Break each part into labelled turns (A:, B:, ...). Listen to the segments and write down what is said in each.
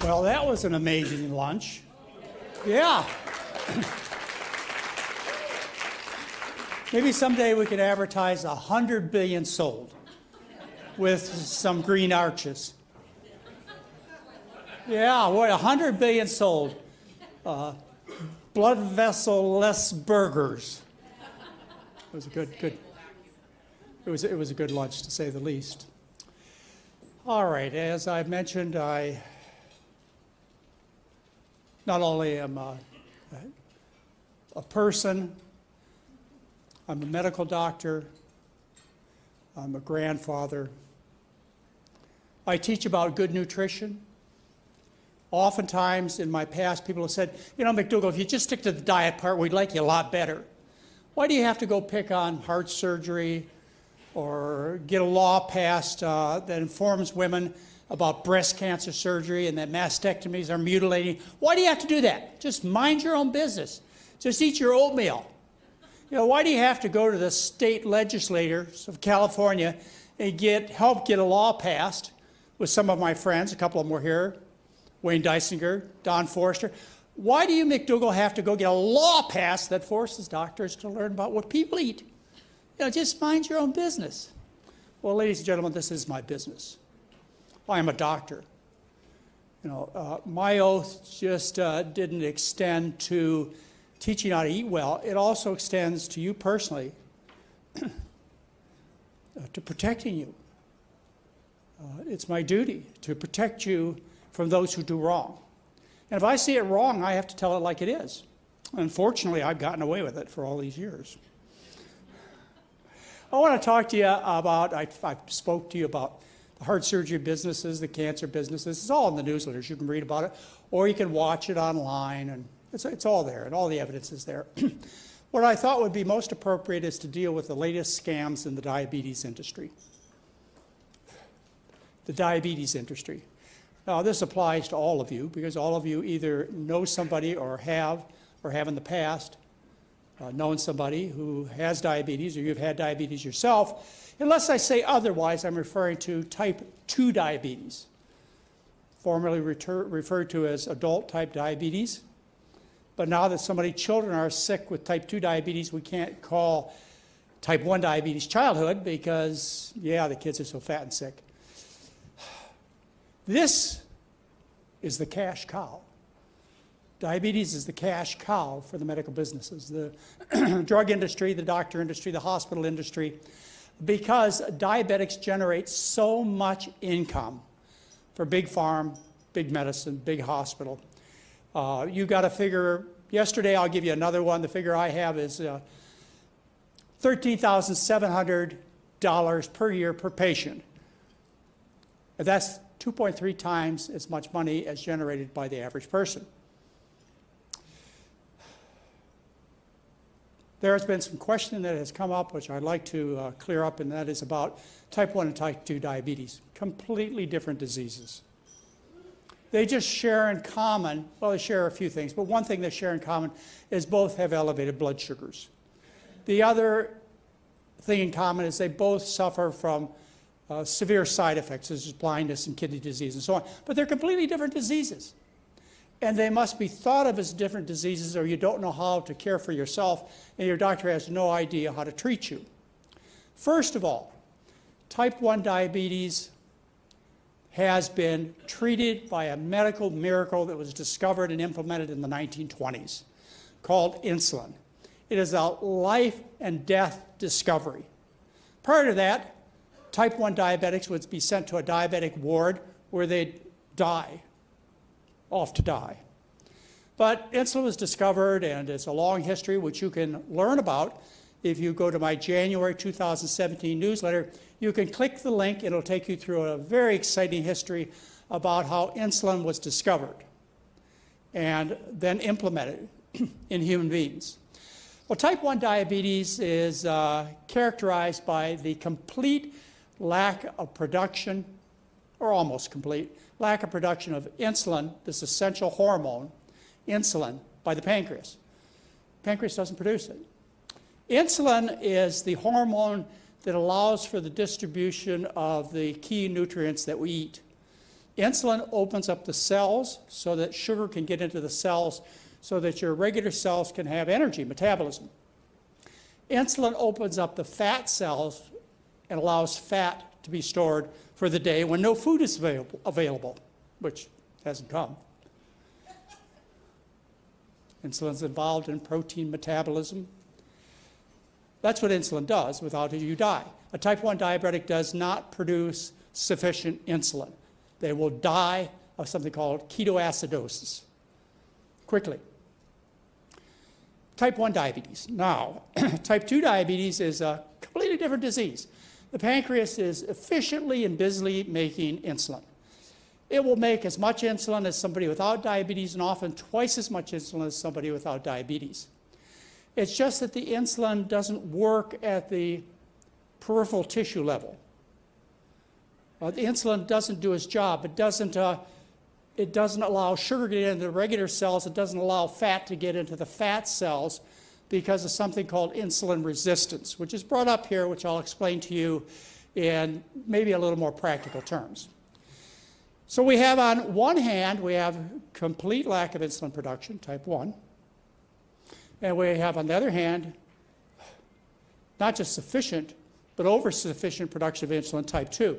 A: Well, that was an amazing lunch. Yeah. Maybe someday we could advertise 100 billion sold with some green arches. Yeah, what 100 billion sold. Blood vessel-less burgers. It was a good. It was a good lunch, to say the least. All right, as I mentioned, I not only am a person, I'm a medical doctor, I'm a grandfather. I teach about good nutrition. Oftentimes in my past, people have said, you know, McDougall, if you just stick to the diet part, we'd like you a lot better. Why do you have to go pick on heart surgery or get a law passed that informs women about breast cancer surgery and that mastectomies are mutilating? Why do you have to do that? Just mind your own business. Just eat your oatmeal. You know, why do you have to go to the state legislators of California and help get a law passed with some of my friends? A couple of them were here, Wayne Dysinger, Don Forster. Why do you, McDougall, have to go get a law passed that forces doctors to learn about what people eat? You know, just mind your own business. Well, ladies and gentlemen, this is my business. I am a doctor. You know, my oath just didn't extend to teaching how to eat well. It also extends to you personally, to protecting you. It's my duty to protect you from those who do wrong. And if I see it wrong, I have to tell it like it is. Unfortunately, I've gotten away with it for all these years. I want to talk to you about, I spoke to you about the heart surgery businesses, the cancer businesses. It's all in the newsletters. You can read about it, or you can watch it online, and it's all there, and all the evidence is there. What I thought would be most appropriate is to deal with the latest scams in the diabetes industry. The diabetes industry. Now, this applies to all of you, because all of you either know somebody or have in the past known somebody who has diabetes, or you've had diabetes yourself. Unless I say otherwise, I'm referring to type 2 diabetes, formerly referred to as adult type diabetes. But now that children are sick with type 2 diabetes, we can't call type 1 diabetes childhood because, yeah, the kids are so fat and sick. This is the cash cow. Diabetes is the cash cow for the medical businesses, the drug industry, the doctor industry, the hospital industry, because diabetics generate so much income for big farm, big medicine, big hospital. You got to figure, yesterday I'll give you another one, the figure I have is $13,700 per year per patient. That's 2.3 times as much money as generated by the average person. There has been some questioning that has come up, which I'd like to clear up, and that is about type 1 and type 2 diabetes. Completely different diseases. They just share in common, well, they share a few things, but one thing they share in common is both have elevated blood sugars. The other thing in common is they both suffer from severe side effects, such as blindness and kidney disease and so on. But they're completely different diseases. And they must be thought of as different diseases, or you don't know how to care for yourself, and your doctor has no idea how to treat you. First of all, type 1 diabetes has been treated by a medical miracle that was discovered and implemented in the 1920s, called insulin. It is a life and death discovery. Prior to that, type 1 diabetics would be sent to a diabetic ward where they'd die, off to die. But insulin was discovered, and it's a long history which you can learn about if you go to my January 2017 newsletter. You can click the link, and it'll take you through a very exciting history about how insulin was discovered and then implemented in human beings. Well, type 1 diabetes is characterized by the complete lack of production, or almost complete, lack of production of insulin, this essential hormone, insulin, by the pancreas. Pancreas doesn't produce it. Insulin is the hormone that allows for the distribution of the key nutrients that we eat. Insulin opens up the cells so that sugar can get into the cells so that your regular cells can have energy, metabolism. Insulin opens up the fat cells and allows fat to be stored for the day when no food is available, which hasn't come. Insulin's involved in protein metabolism. That's what insulin does. Without it, you die. A type 1 diabetic does not produce sufficient insulin. They will die of something called ketoacidosis quickly. Type 1 diabetes. Now, type 2 diabetes is a completely different disease. The pancreas is efficiently and busily making insulin. It will make as much insulin as somebody without diabetes and often twice as much insulin as somebody without diabetes. It's just that the insulin doesn't work at the peripheral tissue level. The insulin doesn't do its job. It doesn't allow sugar to get into the regular cells. It doesn't allow fat to get into the fat cells because of something called insulin resistance, which is brought up here, which I'll explain to you in maybe a little more practical terms. So we have on one hand, we have complete lack of insulin production, type 1. And we have on the other hand, not just sufficient, but over-sufficient production of insulin, type 2.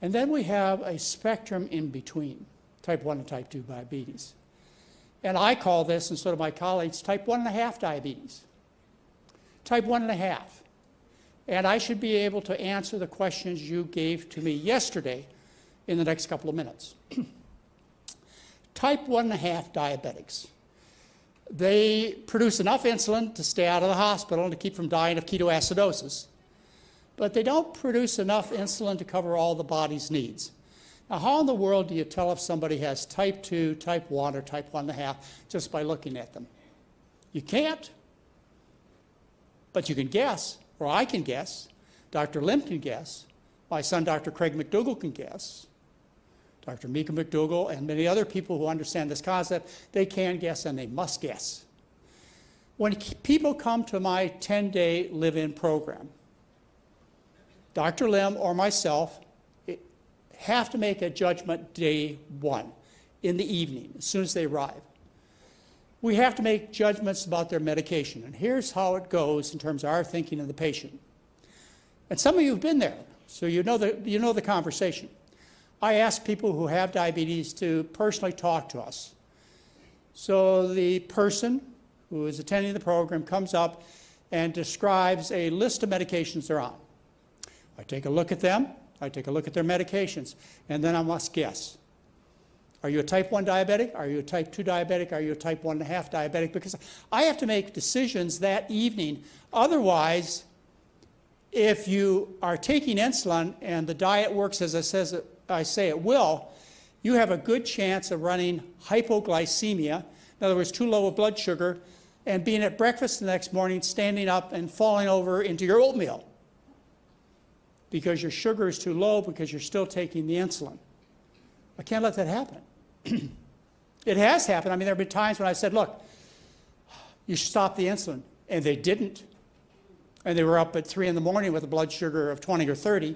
A: And then we have a spectrum in between, type 1 and type 2 diabetes. And I call this, and so do my colleagues, type 1.5 diabetes. Type 1.5. And I should be able to answer the questions you gave to me yesterday in the next couple of minutes. Type 1.5 diabetics. They produce enough insulin to stay out of the hospital and to keep from dying of ketoacidosis, but they don't produce enough insulin to cover all the body's needs. Now, how in the world do you tell if somebody has type 2, type 1, or type 1.5 just by looking at them? You can't, but you can guess, or I can guess. Dr. Lim can guess. My son, Dr. Craig McDougall, can guess. Dr. Mika McDougall and many other people who understand this concept, they can guess and they must guess. When people come to my 10-day live-in program, Dr. Lim or myself have to make a judgment day 1 in the evening, as soon as they arrive. We have to make judgments about their medication, and here's how it goes in terms of our thinking of the patient. And some of you have been there, so you know the conversation. I ask people who have diabetes to personally talk to us. So the person who is attending the program comes up and describes a list of medications they're on. I take a look at them, I take a look at their medications, and then I must guess. Are you a type 1 diabetic? Are you a type 2 diabetic? Are you a type 1.5 diabetic? Because I have to make decisions that evening. Otherwise, if you are taking insulin and the diet works as I say it will, you have a good chance of running hypoglycemia, in other words, too low of blood sugar, and being at breakfast the next morning, standing up and falling over into your oatmeal because your sugar is too low because you're still taking the insulin. I can't let that happen. It has happened. I mean, there have been times when I said, look, you should stop the insulin, and they didn't. And they were up at 3 in the morning with a blood sugar of 20 or 30,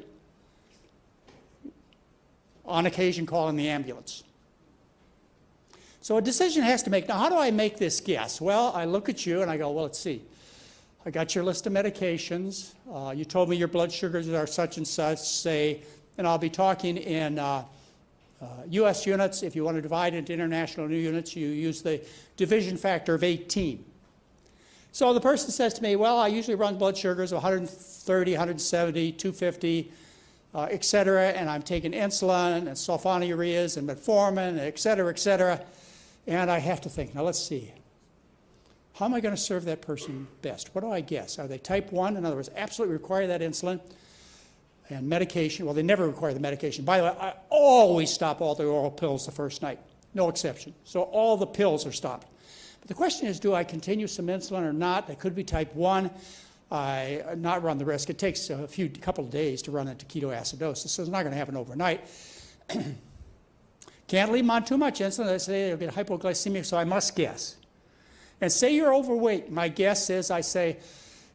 A: on occasion calling the ambulance. So a decision has to make. Now, how do I make this guess? Well, I look at you and I go, well, let's see. I got your list of medications. You told me your blood sugars are such and such, say, and I'll be talking in US units. If you want to divide into international units, you use the division factor of 18. So the person says to me, well, I usually run blood sugars of 130, 170, 250, et cetera, and I'm taking insulin and sulfonylureas and metformin, et cetera, and I have to think, now let's see. How am I going to serve that person best? What do I guess? Are they type 1? In other words, absolutely require that insulin and medication. Well, they never require the medication. By the way, I always stop all the oral pills the first night, no exception. So all the pills are stopped. But the question is, do I continue some insulin or not? That could be type 1. I not run the risk. It takes a couple of days to run into ketoacidosis, so it's not going to happen overnight. Can't leave them on too much insulin. I say they'll get hypoglycemic, so I must guess. And say you're overweight. My guess is I say,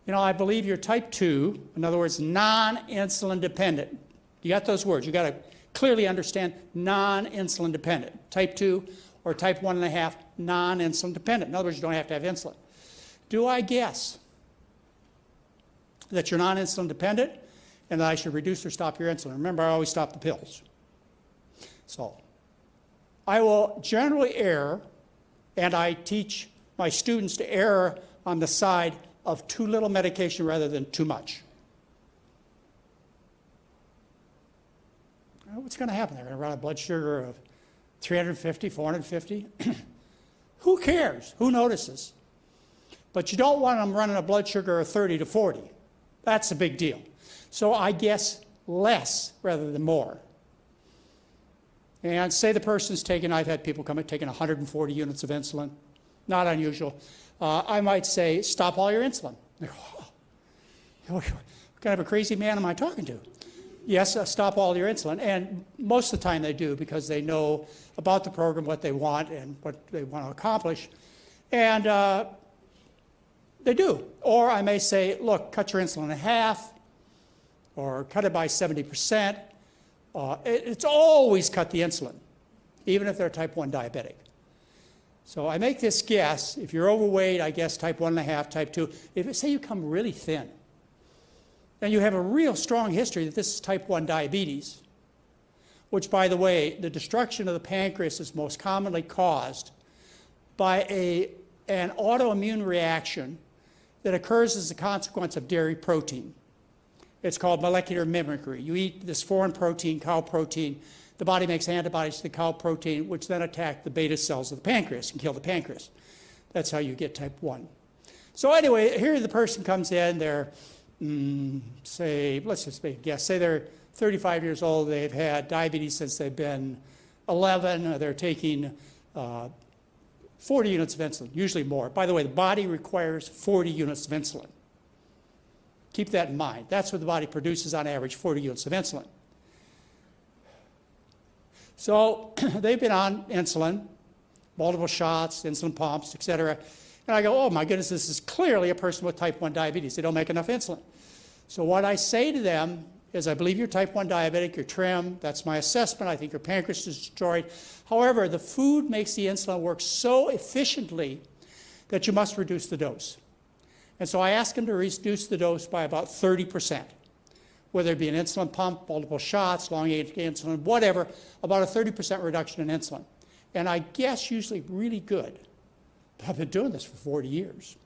A: you know, I believe you're type 2, in other words, non-insulin dependent. You got those words. You got to clearly understand non-insulin dependent. Type 2 or type 1.5, non-insulin dependent. In other words, you don't have to have insulin. Do I guess that you're non-insulin dependent and that I should reduce or stop your insulin? Remember, I always stop the pills. So I will generally err, and I teach my students to err on the side of too little medication rather than too much. Well, what's going to happen? They're going to run a blood sugar of 350, 450. Who cares? Who notices? But you don't want them running a blood sugar of 30 to 40. That's a big deal. So I guess less rather than more. And say the person's taking, I've had people come in taking 140 units of insulin. Not unusual. I might say, stop all your insulin. They go, oh, what kind of a crazy man am I talking to? Yes, stop all your insulin. And most of the time they do because they know about the program, what they want, and what they want to accomplish. And they do. Or I may say, look, cut your insulin in half, or cut it by 70%. It's always cut the insulin, even if they're type 1 diabetic. So I make this guess. If you're overweight, I guess type 1.5, type 2. If say you come really thin, and you have a real strong history that this is type 1 diabetes, which, by the way, the destruction of the pancreas is most commonly caused by an autoimmune reaction that occurs as a consequence of dairy protein. It's called molecular mimicry. You eat this foreign protein, cow protein. The body makes antibodies to the cow protein, which then attack the beta cells of the pancreas and kill the pancreas. That's how you get type 1. So anyway, here the person comes in. They're, say, let's just make a guess. Say they're 35 years old. They've had diabetes since they've been 11. They're taking 40 units of insulin, usually more. By the way, the body requires 40 units of insulin. Keep that in mind. That's what the body produces on average, 40 units of insulin. So they've been on insulin, multiple shots, insulin pumps, et cetera. And I go, oh my goodness, this is clearly a person with type 1 diabetes. They don't make enough insulin. So what I say to them is, I believe you're type 1 diabetic, you're trim, that's my assessment, I think your pancreas is destroyed. However, the food makes the insulin work so efficiently that you must reduce the dose. And so I ask them to reduce the dose by about 30%, whether it be an insulin pump, multiple shots, long-acting insulin, whatever, about a 30% reduction in insulin. And I guess usually really good. I've been doing this for 40 years.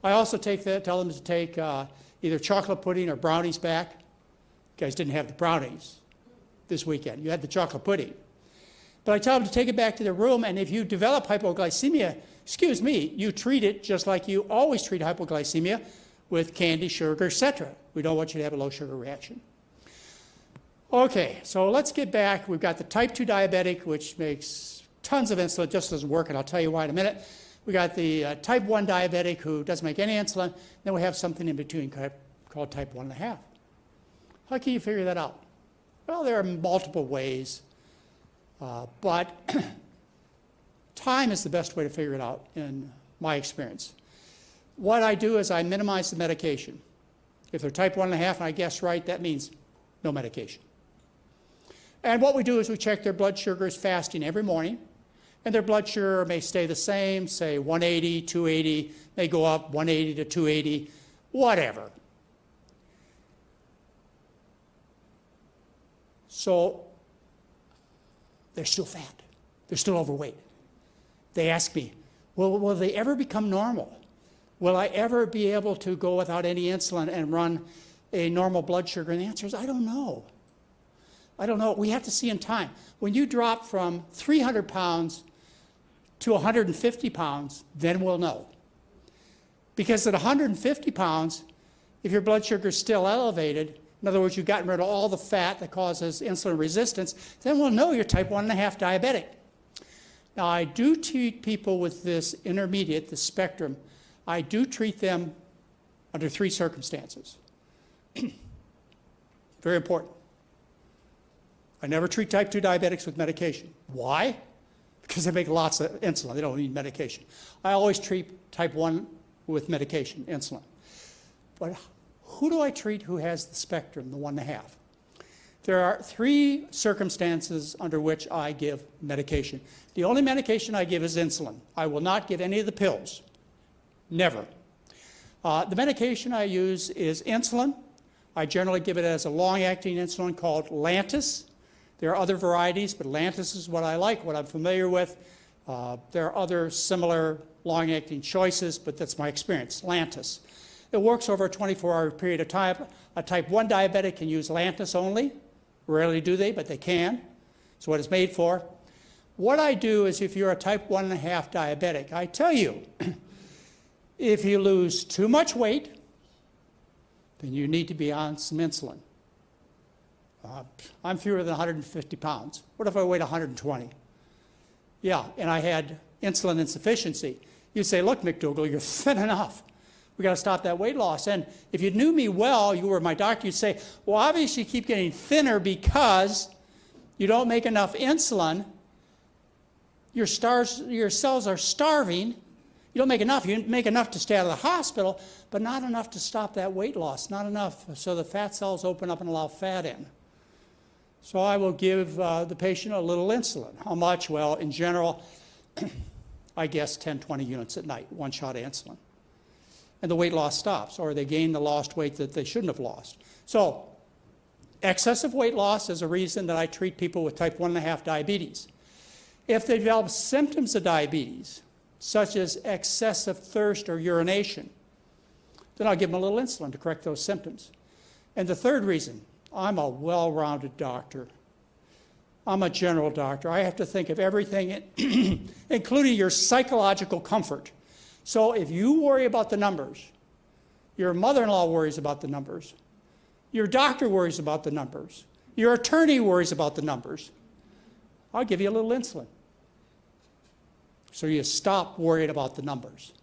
A: I also tell them to take either chocolate pudding or brownies back. You guys didn't have the brownies this weekend. You had the chocolate pudding. But I tell them to take it back to their room, and if you develop hypoglycemia, excuse me, you treat it just like you always treat hypoglycemia, with candy, sugar, etc. We don't want you to have a low sugar reaction. Okay, so let's get back. We've got the type 2 diabetic, which makes tons of insulin, just doesn't work, and I'll tell you why in a minute. We got the type 1 diabetic who doesn't make any insulin. Then we have something in between called type 1.5. How can you figure that out? Well, there are multiple ways, but time is the best way to figure it out in my experience. What I do is I minimize the medication. If they're type 1.5 and I guess right, that means no medication. And what we do is we check their blood sugars fasting every morning, and their blood sugar may stay the same, say 180, 280, may go up 180 to 280, whatever. So they're still fat. They're still overweight. They ask me, well, will they ever become normal? Will I ever be able to go without any insulin and run a normal blood sugar? And the answer is, I don't know. I don't know. We have to see in time. When you drop from 300 pounds to 150 pounds, then we'll know. Because at 150 pounds, if your blood sugar is still elevated, in other words, you've gotten rid of all the fat that causes insulin resistance, then we'll know you're type 1.5 diabetic. Now, I do treat people with this intermediate, the spectrum. I do treat them under 3 circumstances. Very important. I never treat type 2 diabetics with medication. Why? Because they make lots of insulin. They don't need medication. I always treat type 1 with medication, insulin. But who do I treat who has the spectrum, the 1.5? If There are 3 circumstances under which I give medication. The only medication I give is insulin. I will not give any of the pills. Never. The medication I use is insulin. I generally give it as a long-acting insulin called Lantus. There are other varieties, but Lantus is what I like, what I'm familiar with. There are other similar long-acting choices, but that's my experience, Lantus. It works over a 24-hour period of time. A type 1 diabetic can use Lantus only. Rarely do they, but they can. It's what it's made for. What I do is if you're a type 1.5 diabetic, I tell you, if you lose too much weight, then you need to be on some insulin. I'm fewer than 150 pounds. What if I weighed 120? Yeah, and I had insulin insufficiency. You say, look, McDougall, you're thin enough. We've got to stop that weight loss. And if you knew me well, you were my doctor, you'd say, well, obviously you keep getting thinner because you don't make enough insulin. Your cells are starving. You don't make enough. You make enough to stay out of the hospital, but not enough to stop that weight loss, not enough so the fat cells open up and allow fat in. So I will give the patient a little insulin. How much? Well, in general, I guess 10, 20 units at night, 1 shot of insulin. And the weight loss stops, or they gain the lost weight that they shouldn't have lost. So excessive weight loss is a reason that I treat people with type 1.5 diabetes. If they develop symptoms of diabetes, such as excessive thirst or urination, then I'll give them a little insulin to correct those symptoms. And the third reason, I'm a well-rounded doctor. I'm a general doctor. I have to think of everything, including your psychological comfort. So if you worry about the numbers, your mother-in-law worries about the numbers, your doctor worries about the numbers, your attorney worries about the numbers, I'll give you a little insulin. So you stop worrying about the numbers.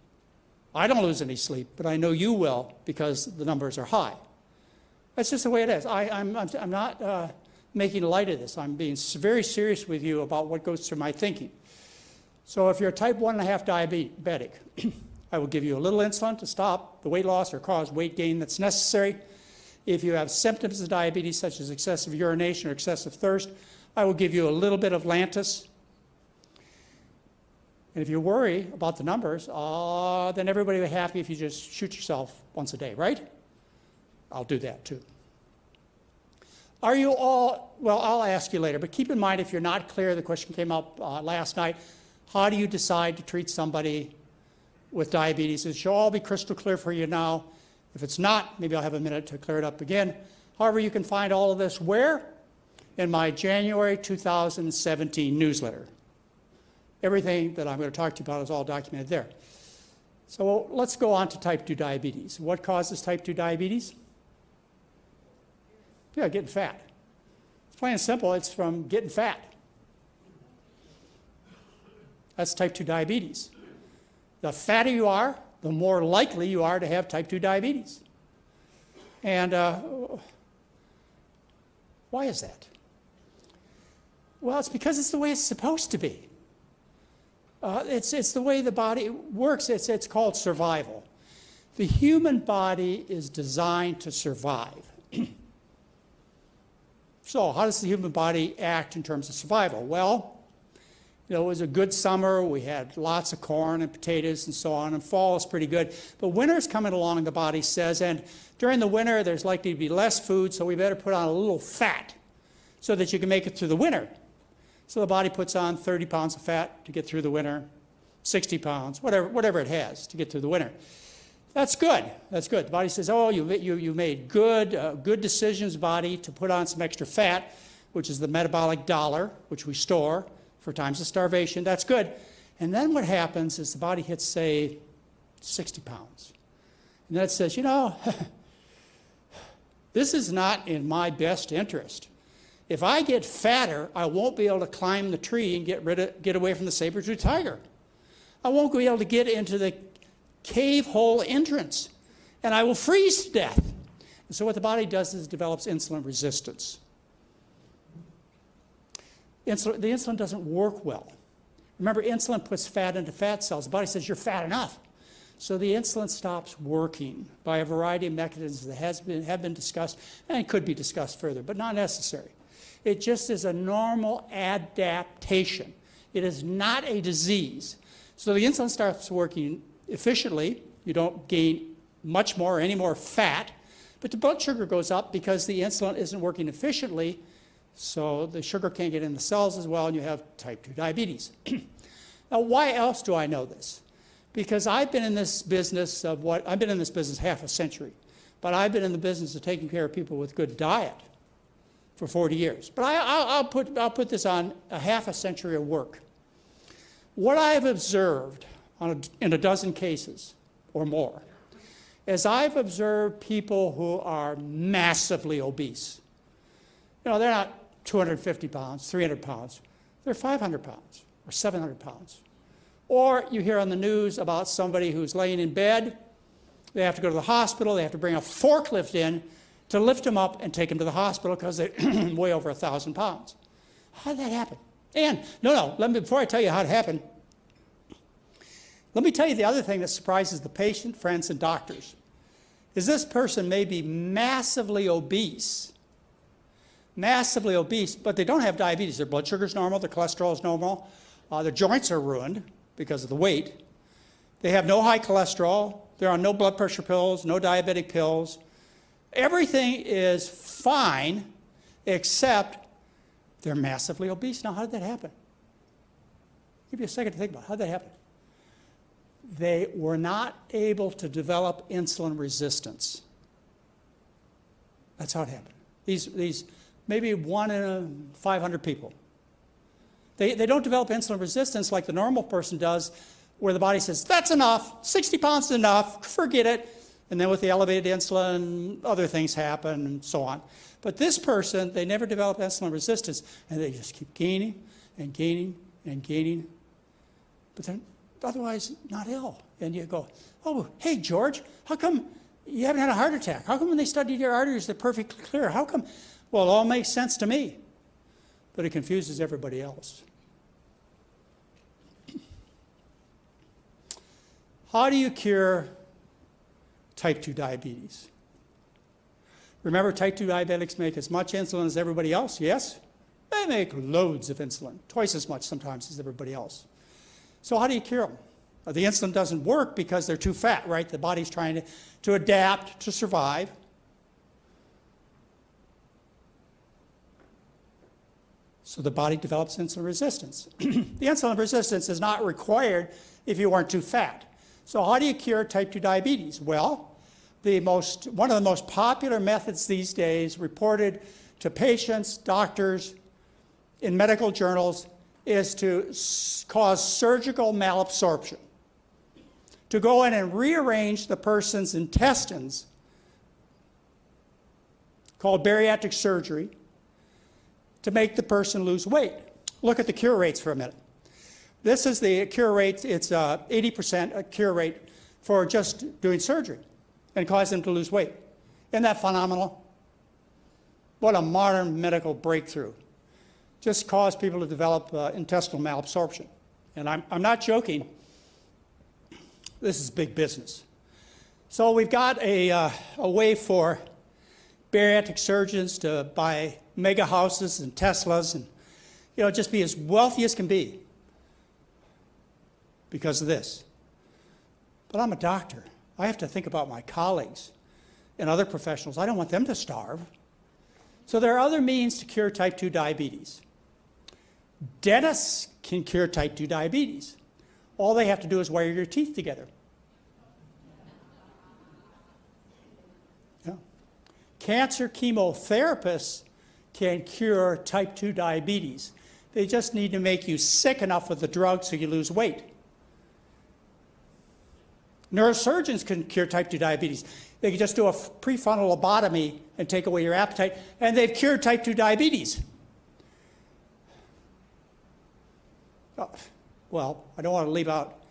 A: I don't lose any sleep, but I know you will because the numbers are high. That's just the way it is. I'm not making light of this. I'm being very serious with you about what goes through my thinking. So if you're a type 1.5 diabetic, I will give you a little insulin to stop the weight loss or cause weight gain that's necessary. If you have symptoms of diabetes such as excessive urination or excessive thirst, I will give you a little bit of Lantus. And if you worry about the numbers, then everybody will be happy if you just shoot yourself once a day, right? I'll do that too. Are you all, well, I'll ask you later, but keep in mind if you're not clear, the question came up last night, how do you decide to treat somebody with diabetes? It should all be crystal clear for you now. If it's not, maybe I'll have a minute to clear it up again. However, you can find all of this where? In my January 2017 newsletter. Everything that I'm going to talk to you about is all documented there. So let's go on to type 2 diabetes. What causes type 2 diabetes? Yeah, getting fat. It's plain and simple. It's from getting fat. That's type 2 diabetes. The fatter you are, the more likely you are to have type 2 diabetes. And why is that? Well, it's because it's the way it's supposed to be. It's the way the body works. It's called survival. The human body is designed to survive. So how does the human body act in terms of survival? Well, it was a good summer. We had lots of corn and potatoes and so on, and fall is pretty good. But winter's coming along, the body says, and during the winter, there's likely to be less food, so we better put on a little fat so that you can make it through the winter. So the body puts on 30 pounds of fat to get through the winter, 60 pounds, whatever it has to get through the winter. That's good. That's good. The body says, oh, you made good decisions, body, to put on some extra fat, which is the metabolic dollar, which we store for times of starvation. That's good. And then what happens is the body hits, say, 60 pounds. And then it says, you know, this is not in my best interest. If I get fatter, I won't be able to climb the tree and get away from the saber-toothed tiger. I won't be able to get into the cave hole entrance, and I will freeze to death. And so what the body does is it develops insulin resistance. The insulin doesn't work well. Remember, insulin puts fat into fat cells. The body says, you're fat enough. So the insulin stops working by a variety of mechanisms that have been discussed and could be discussed further, but not necessary. It just is a normal adaptation. It is not a disease. So the insulin starts working efficiently. You don't gain much more or any more fat, but the blood sugar goes up because the insulin isn't working efficiently, so the sugar can't get in the cells as well, and you have type 2 diabetes. Now, why else do I know this? Because I've been in this business I've been in this business half a century, but I've been in the business of taking care of people with good diet for 40 years. But I'll put this on a half a century of work. What I have observed in a dozen cases or more is I've observed people who are massively obese. You know, they're not 250 pounds, 300 pounds. They're 500 pounds or 700 pounds. Or you hear on the news about somebody who's laying in bed. They have to go to the hospital. They have to bring a forklift in to lift them up and take them to the hospital because they weigh over 1,000 pounds. How did that happen? And, before I tell you how it happened, let me tell you the other thing that surprises the patient, friends, and doctors, is this person may be massively obese, but they don't have diabetes. Their blood sugar is normal, their cholesterol is normal, their joints are ruined because of the weight. They have no high cholesterol, they're on no blood pressure pills, no diabetic pills. Everything is fine except they're massively obese. Now, how did that happen? I'll give you a second to think about it. How did that happen? They were not able to develop insulin resistance. That's how it happened. These maybe 1 in 500 people. They don't develop insulin resistance like the normal person does, where the body says, that's enough, 60 pounds is enough, forget it. And then with the elevated insulin, other things happen and so on. But this person, they never develop insulin resistance, and they just keep gaining and gaining and gaining. But they're otherwise not ill. And you go, oh, hey, George, how come you haven't had a heart attack? How come when they studied your arteries, they're perfectly clear? How come? Well, it all makes sense to me, but it confuses everybody else. How do you cure type 2 diabetes? Remember, type 2 diabetics make as much insulin as everybody else, yes? They make loads of insulin, twice as much sometimes as everybody else. So how do you cure them? Well, the insulin doesn't work because they're too fat, right? The body's trying to adapt to survive. So the body develops insulin resistance. The insulin resistance is not required if you aren't too fat. So how do you cure type 2 diabetes? Well, one of the most popular methods these days reported to patients, doctors, in medical journals is to cause surgical malabsorption, to go in and rearrange the person's intestines, called bariatric surgery, to make the person lose weight. Look at the cure rates for a minute. This is the cure rate. It's 80% cure rate for just doing surgery and cause them to lose weight. Isn't that phenomenal? What a modern medical breakthrough. Just cause people to develop intestinal malabsorption. And I'm not joking. This is big business. So we've got a way for bariatric surgeons to buy mega houses and Teslas and just be as wealthy as can be because of this. But I'm a doctor. I have to think about my colleagues and other professionals. I don't want them to starve. So there are other means to cure type 2 diabetes. Dentists can cure type 2 diabetes. All they have to do is wire your teeth together. Yeah. Cancer chemotherapists can cure type 2 diabetes. They just need to make you sick enough with the drug so you lose weight. Neurosurgeons can cure type 2 diabetes. They can just do a prefrontal lobotomy and take away your appetite, and they've cured type 2 diabetes. Well, I don't want to leave out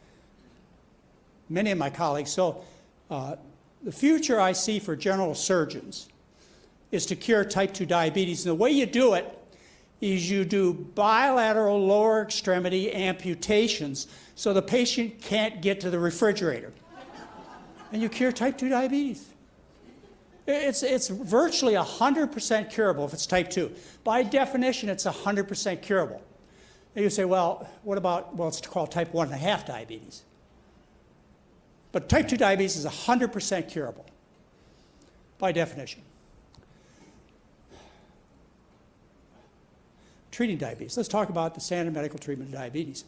A: many of my colleagues. So the future I see for general surgeons is to cure type 2 diabetes. And the way you do it is you do bilateral lower extremity amputations so the patient can't get to the refrigerator. and you cure type 2 diabetes. It's virtually 100% curable if it's type 2. By definition, it's 100% curable. And you say, well, what about, well, it's called type 1.5 diabetes. But type 2 diabetes is 100% curable by definition. Treating diabetes. Let's talk about the standard medical treatment of diabetes.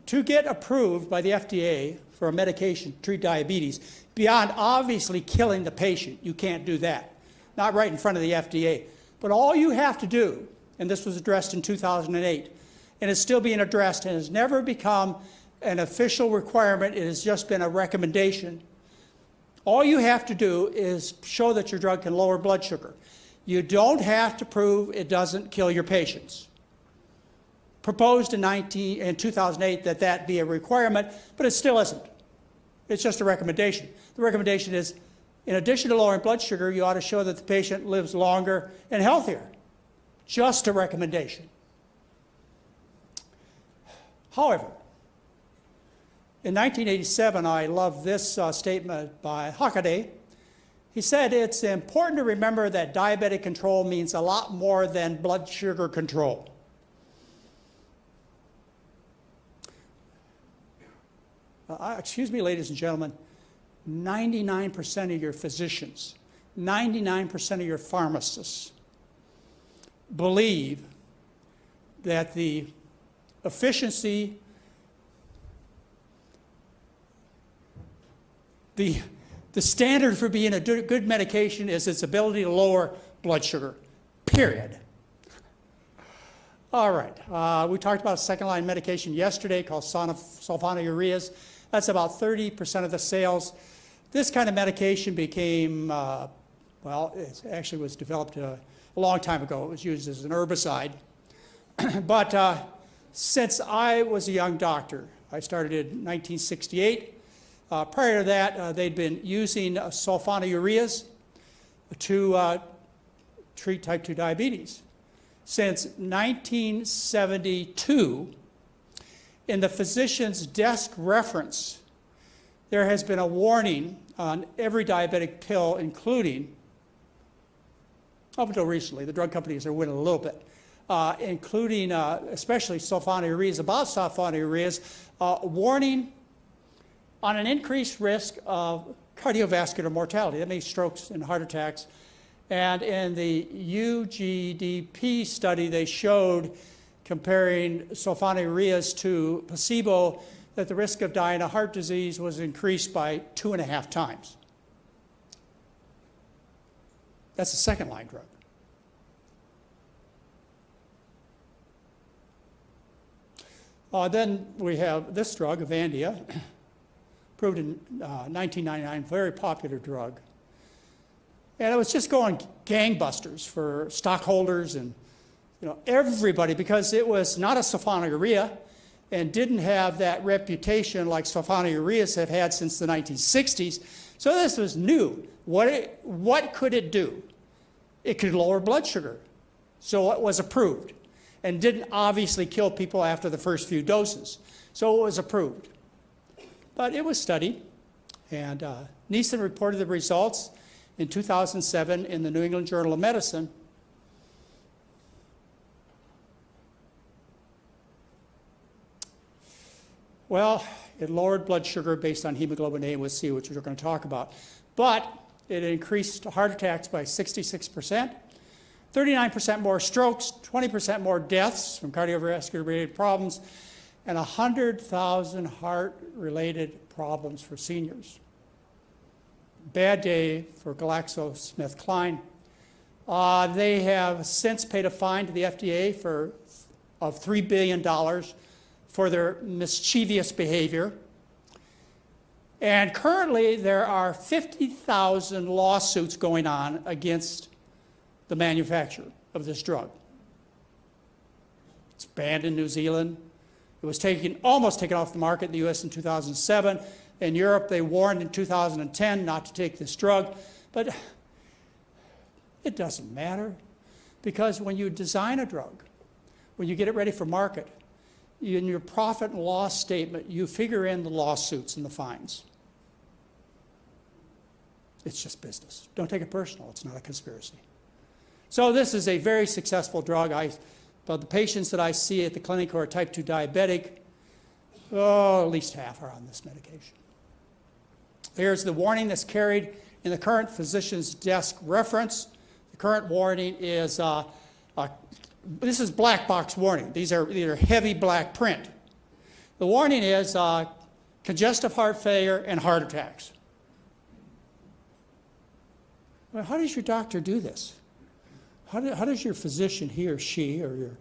A: To get approved by the FDA for a medication to treat diabetes, beyond obviously killing the patient, you can't do that. Not right in front of the FDA. But all you have to do, and this was addressed in 2008, and is still being addressed and has never become an official requirement, it has just been a recommendation. All you have to do is show that your drug can lower blood sugar. You don't have to prove it doesn't kill your patients. Proposed in 2008 that that be a requirement, but it still isn't. It's just a recommendation. The recommendation is, in addition to lowering blood sugar, you ought to show that the patient lives longer and healthier. Just a recommendation. However, in 1987, I love this statement by Hockaday. He said, it's important to remember that diabetic control means a lot more than blood sugar control. Excuse me, ladies and gentlemen, 99% of your physicians, 99% of your pharmacists believe that the efficiency, the standard for being a good medication is its ability to lower blood sugar, period. All right, we talked about a second-line medication yesterday called sulfonylureas. That's about 30% of the sales. This kind of medication became, well, it actually was developed a long time ago. It was used as an herbicide. But since I was a young doctor, I started in 1968. Prior to that, they'd been using sulfonylureas to treat type 2 diabetes. Since 1972, in the physician's desk reference, there has been a warning on every diabetic pill, including, up until recently, the drug companies are winning a little bit, including especially sulfonylureas, about sulfonylureas, warning on an increased risk of cardiovascular mortality. That means strokes and heart attacks. And in the UGDP study, they showed, comparing sulfonylureas to placebo, that the risk of dying of heart disease was increased by 2.5 times. That's a second-line drug. Then we have this drug, Avandia, approved in 1999, very popular drug. And it was just going gangbusters for stockholders and everybody, because it was not a sulfonylurea and didn't have that reputation like sulfonylureas have had since the 1960s. So this was new. What could it do? It could lower blood sugar. So it was approved and didn't obviously kill people after the first few doses. So it was approved. But it was studied, and Neeson reported the results in 2007 in the New England Journal of Medicine. Well, it lowered blood sugar based on hemoglobin A1cs, which we're going to talk about. But it increased heart attacks by 66%, 39% more strokes, 20% more deaths from cardiovascular-related problems, and 100,000 heart-related problems for seniors. Bad day for GlaxoSmithKline. They have since paid a fine to the FDA of $3 billion for their mischievous behavior. And currently, there are 50,000 lawsuits going on against the manufacturer of this drug. It's banned in New Zealand. It was almost taken off the market in the US in 2007. In Europe, they warned in 2010 not to take this drug. But it doesn't matter, because when you design a drug, when you get it ready for market, in your profit and loss statement, you figure in the lawsuits and the fines. It's just business. Don't take it personal. It's not a conspiracy. So this is a very successful drug. But the patients that I see at the clinic who are type 2 diabetic, at least half are on this medication. Here's the warning that's carried in the current physician's desk reference. The current warning is, this is black box warning. These are heavy black print. The warning is congestive heart failure and heart attacks. Well, how does your doctor do this? How does your physician, he or she, or your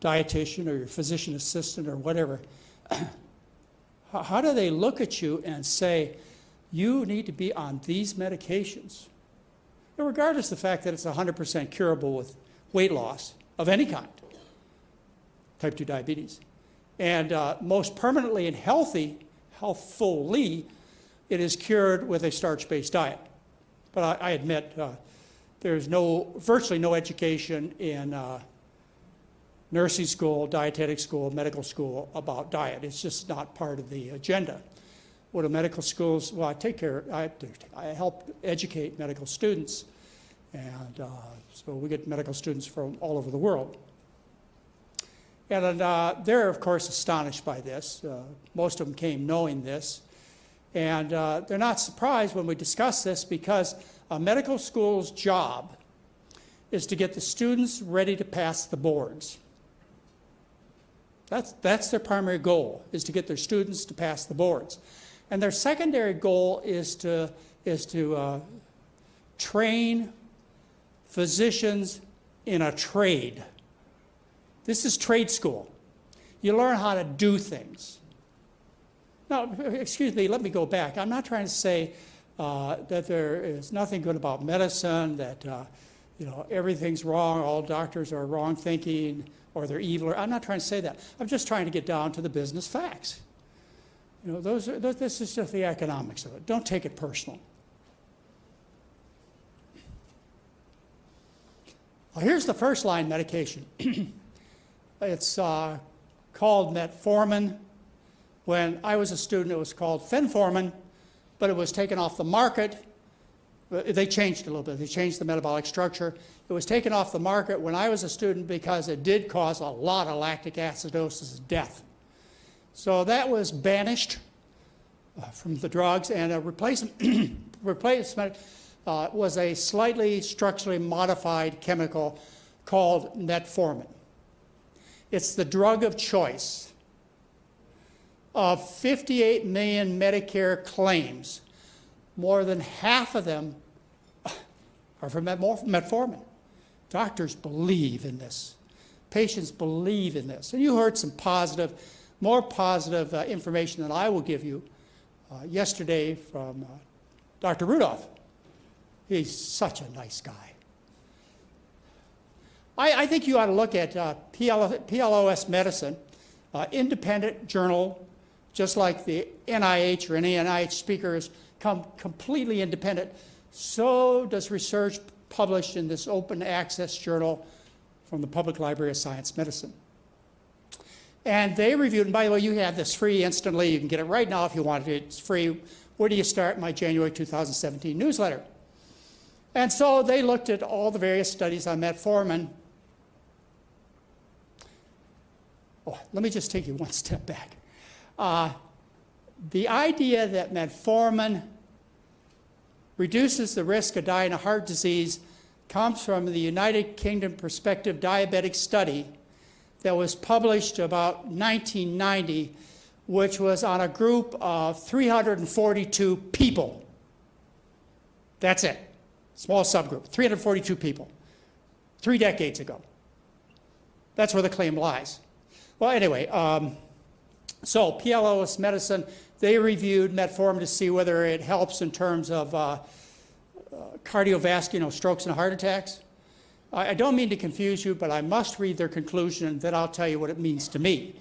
A: dietitian, or your physician assistant, or whatever, how do they look at you and say, you need to be on these medications? And regardless of the fact that it's 100% curable with weight loss of any kind, type 2 diabetes. And most permanently and healthfully, it is cured with a starch-based diet. But I admit there's virtually no education in nursing school, dietetic school, medical school about diet. It's just not part of the agenda. What do medical schools, well, I help educate medical students, and so we get medical students from all over the world. And they're, of course, astonished by this. Most of them came knowing this. And they're not surprised when we discuss this because a medical school's job is to get the students ready to pass the boards. That's their primary goal, is to get their students to pass the boards. And their secondary goal is to train physicians in a trade. This is trade school. You learn how to do things. Now, excuse me, let me go back. I'm not trying to say that there is nothing good about medicine, that everything's wrong, all doctors are wrong thinking, or they're evil. I'm not trying to say that. I'm just trying to get down to the business facts. This is just the economics of it. Don't take it personal. Well, here's the first line medication. It's called metformin. When I was a student, it was called fenformin, but it was taken off the market. They changed it a little bit. They changed the metabolic structure. It was taken off the market when I was a student because it did cause a lot of lactic acidosis and death. So that was banished from the drugs, and a replacement was a slightly structurally modified chemical called metformin. It's the drug of choice. Of 58 million Medicare claims, more than half of them are for metformin. Doctors believe in this. Patients believe in this. And you heard some more positive information than I will give you yesterday from Dr. Rudolph. He's such a nice guy. I think you ought to look at PLOS Medicine, independent journal, just like the NIH or any NIH speaker is completely independent. So does research published in this open access journal from the Public Library of Science Medicine. And they reviewed, and by the way, you have this free instantly. You can get it right now if you want it. It's free. Where do you start? My January 2017 newsletter. And so they looked at all the various studies on metformin. Oh, let me just take you one step back. The idea that metformin reduces the risk of dying of heart disease comes from the United Kingdom Prospective Diabetic Study that was published about 1990, which was on a group of 342 people. That's it. Small subgroup, 342 people, 3 decades ago. That's where the claim lies. Well, anyway, so PLOS Medicine, they reviewed metformin to see whether it helps in terms of cardiovascular, strokes and heart attacks. I don't mean to confuse you, but I must read their conclusion, and then I'll tell you what it means to me.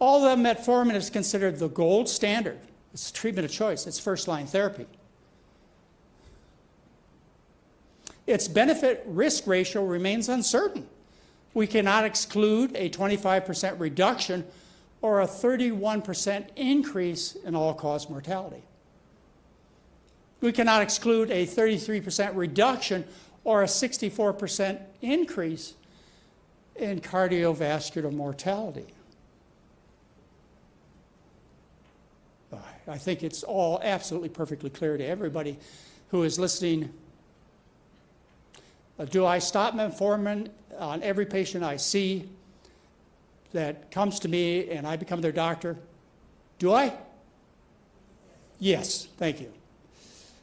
A: Although metformin is considered the gold standard, it's treatment of choice, it's first-line therapy. Its benefit-risk ratio remains uncertain. We cannot exclude a 25% reduction or a 31% increase in all-cause mortality. We cannot exclude a 33% reduction or a 64% increase in cardiovascular mortality. I think it's all absolutely perfectly clear to everybody who is listening. Do I stop metformin on every patient I see that comes to me and I become their doctor? Do I? Yes, thank you.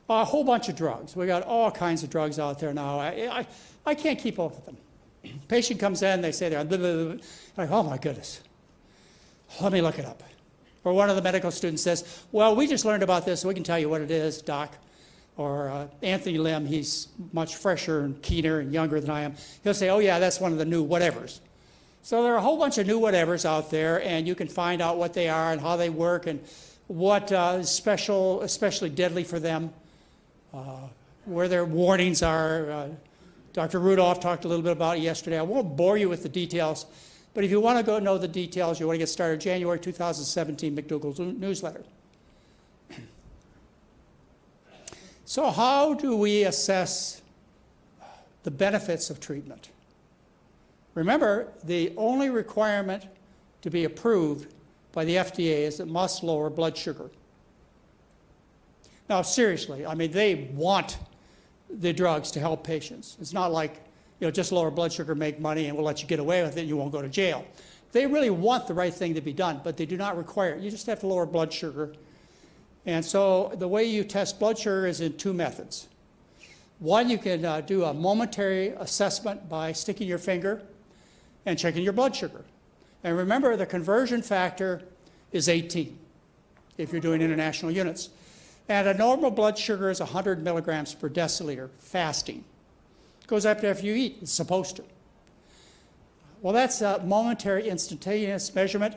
A: A whole bunch of drugs. We got all kinds of drugs out there now. I can't keep up with them. Patient comes in, they say they're blah, blah, blah. Like, oh my goodness, let me look it up. Or one of the medical students says, well, we just learned about this, so we can tell you what it is, doc. Or Anthony Lim, he's much fresher and keener and younger than I am. He'll say, oh yeah, that's one of the new whatevers. So there are a whole bunch of new whatevers out there, and you can find out what they are and how they work and what is special, especially deadly for them, where their warnings are. Dr. Rudolph talked a little bit about it yesterday. I won't bore you with the details, but if you want to go know the details, you want to get started, January 2017 McDougall's newsletter. So how do we assess the benefits of treatment? Remember, the only requirement to be approved by the FDA is it must lower blood sugar. Now, seriously, I mean, they want the drugs to help patients. It's not like, just lower blood sugar, make money, and we'll let you get away with it, and you won't go to jail. They really want the right thing to be done, but they do not require it. You just have to lower blood sugar. And so the way you test blood sugar is in two methods. One, you can do a momentary assessment by sticking your finger and checking your blood sugar. And remember, the conversion factor is 18 if you're doing international units. And a normal blood sugar is 100 milligrams per deciliter, fasting. It goes up after you eat, it's supposed to. Well, that's a momentary instantaneous measurement.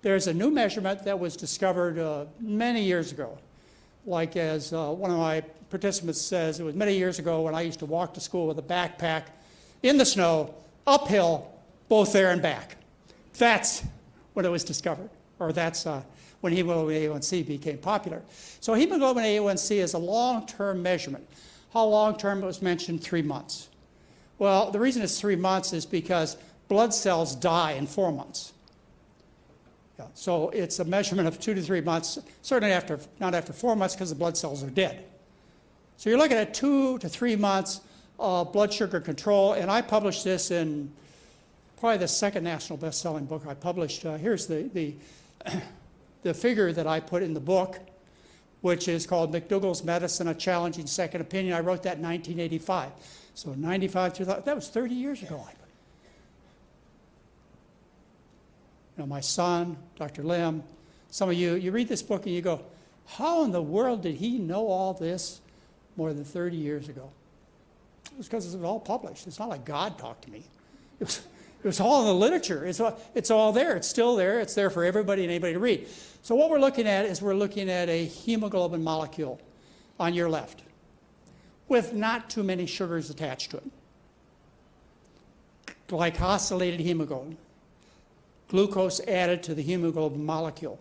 A: There's a new measurement that was discovered many years ago. Like as one of my participants says, it was many years ago when I used to walk to school with a backpack in the snow, uphill, both there and back. That's when it was discovered, or that's when hemoglobin A1c became popular. So hemoglobin A1c is a long-term measurement. How long-term? It was mentioned 3 months. Well, the reason it's 3 months is because blood cells die in 4 months. Yeah, so it's a measurement of 2 to 3 months, certainly not after 4 months because the blood cells are dead. So you're looking at 2 to 3 months of blood sugar control, and I published this in probably the second national best-selling book I published. Here's the figure that I put in the book, which is called McDougall's Medicine, A Challenging Second Opinion. I wrote that in 1985. So 95 to that was 30 years ago. My son, Dr. Lim, some of you read this book and you go, how in the world did he know all this more than 30 years ago? It was because it was all published. It's not like God talked to me. It was all in the literature. It's all there. It's still there. It's there for everybody and anybody to read. So what we're looking at is we're looking at a hemoglobin molecule on your left with not too many sugars attached to it. Glycosylated hemoglobin. Glucose added to the hemoglobin molecule.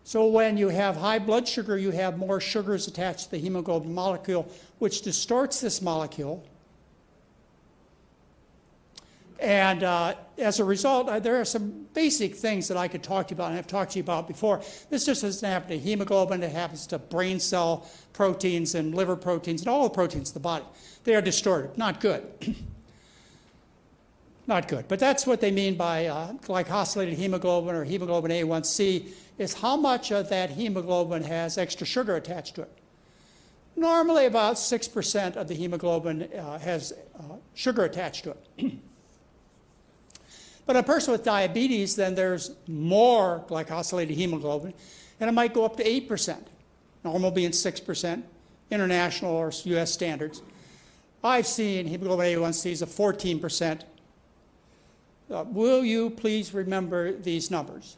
A: So when you have high blood sugar, you have more sugars attached to the hemoglobin molecule, which distorts this molecule. And as a result, there are some basic things that I could talk to you about, and I've talked to you about before. This just doesn't happen to hemoglobin. It happens to brain cell proteins and liver proteins and all the proteins in the body. They are distorted. Not good. Not good. But that's what they mean by glycosylated hemoglobin or hemoglobin A1c, is how much of that hemoglobin has extra sugar attached to it. Normally about 6% of the hemoglobin has sugar attached to it. But a person with diabetes, then there's more glycosylated hemoglobin, and it might go up to 8%, normal being 6%, international or US standards. I've seen hemoglobin A1cs of 14%. Will you please remember these numbers?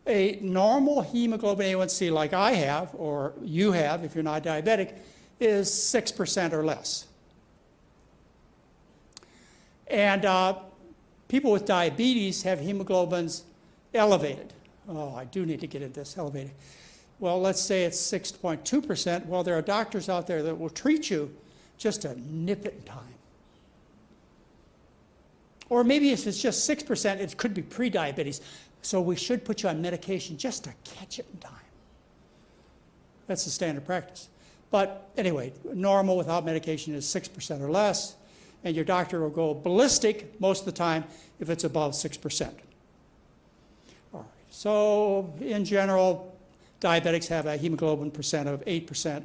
A: A normal hemoglobin A1c like I have, or you have if you're not diabetic, is 6% or less. And people with diabetes have hemoglobins elevated. Oh, I do need to get into this, elevated. well, let's say it's 6.2%. Well, there are doctors out there that will treat you just to nip it in time. Or maybe if it's just 6%, it could be pre-diabetes. So we should put you on medication just to catch it in time. That's the standard practice. But anyway, normal without medication is 6% or less, and your doctor will go ballistic most of the time if it's above 6%. All right. So in general, diabetics have a hemoglobin percent of 8%.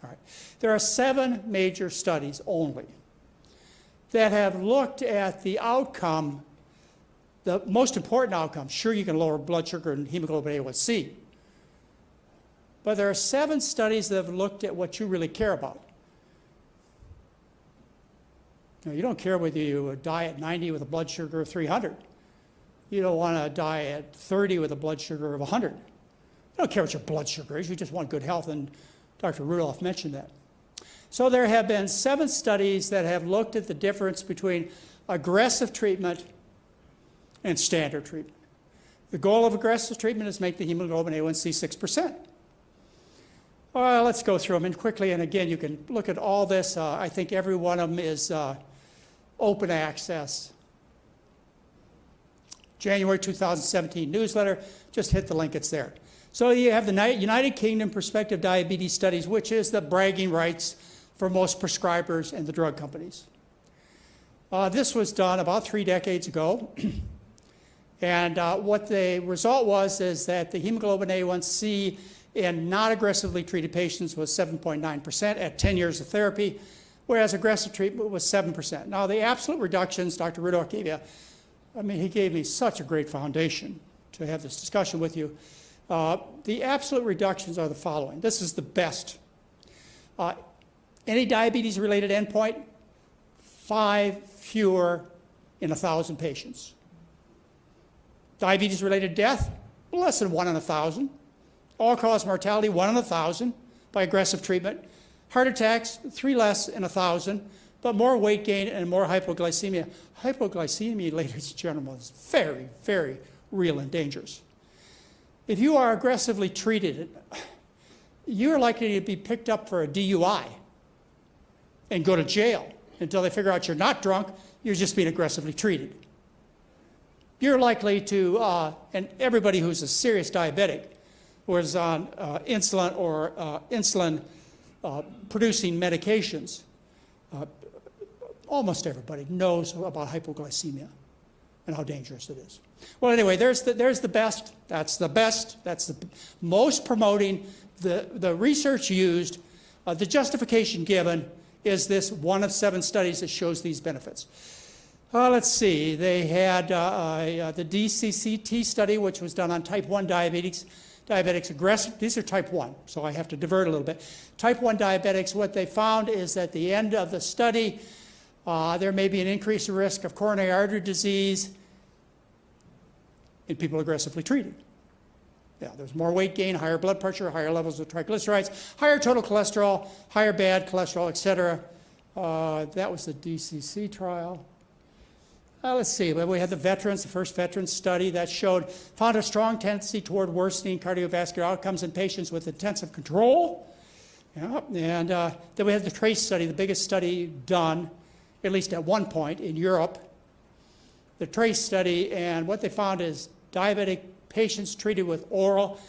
A: All right. There are 7 major studies only that have looked at the outcome, the most important outcome. Sure, you can lower blood sugar and hemoglobin A1c. But there are 7 studies that have looked at what you really care about. You don't care whether you die at 90 with a blood sugar of 300. You don't want to die at 30 with a blood sugar of 100. You don't care what your blood sugar is. You just want good health, and Dr. Rudolph mentioned that. So there have been 7 studies that have looked at the difference between aggressive treatment and standard treatment. The goal of aggressive treatment is to make the hemoglobin A1c 6%. Well, let's go through them and quickly, and again, you can look at all this. I think every one of them is open access. January 2017 newsletter, just hit the link, it's there. So you have the United Kingdom Prospective Diabetes Studies, which is the bragging rights for most prescribers and the drug companies. This was done about 3 decades ago. And what the result was is that the hemoglobin A1c in not aggressively treated patients was 7.9% at 10 years of therapy, whereas aggressive treatment was 7%. Now the absolute reductions, Dr. Rudolph gave you, he gave me such a great foundation to have this discussion with you. The absolute reductions are the following. This is the best. Any diabetes-related endpoint, 5 fewer in 1,000 patients. Diabetes-related death, less than 1 in 1,000. All-cause mortality, 1 in 1,000 by aggressive treatment. Heart attacks, 3 less in 1,000, but more weight gain and more hypoglycemia. Hypoglycemia, ladies and gentlemen, is very, very real and dangerous. If you are aggressively treated, you're likely to be picked up for a DUI and go to jail until they figure out you're not drunk, you're just being aggressively treated. You're likely to, and everybody who's a serious diabetic was on insulin or insulin-producing medications, almost everybody knows about hypoglycemia and how dangerous it is. Well, anyway, there's the best. That's the best. That's the most promoting. The research used, the justification given is this 1 of 7 studies that shows these benefits. Let's see. They had the DCCT study, which was done on type 1 diabetics aggressive. These are type 1, so I have to divert a little bit. Type 1 diabetics, what they found is at the end of the study, there may be an increased risk of coronary artery disease in people aggressively treated. Yeah, there's more weight gain, higher blood pressure, higher levels of triglycerides, higher total cholesterol, higher bad cholesterol, et cetera. That was the DCC trial. Let's see, we had the veterans, the first veterans study that found a strong tendency toward worsening cardiovascular outcomes in patients with intensive control. Yeah, and then we had the TRACE study, the biggest study done, at least at one point in Europe. The TRACE study, and what they found is diabetic patients treated with oral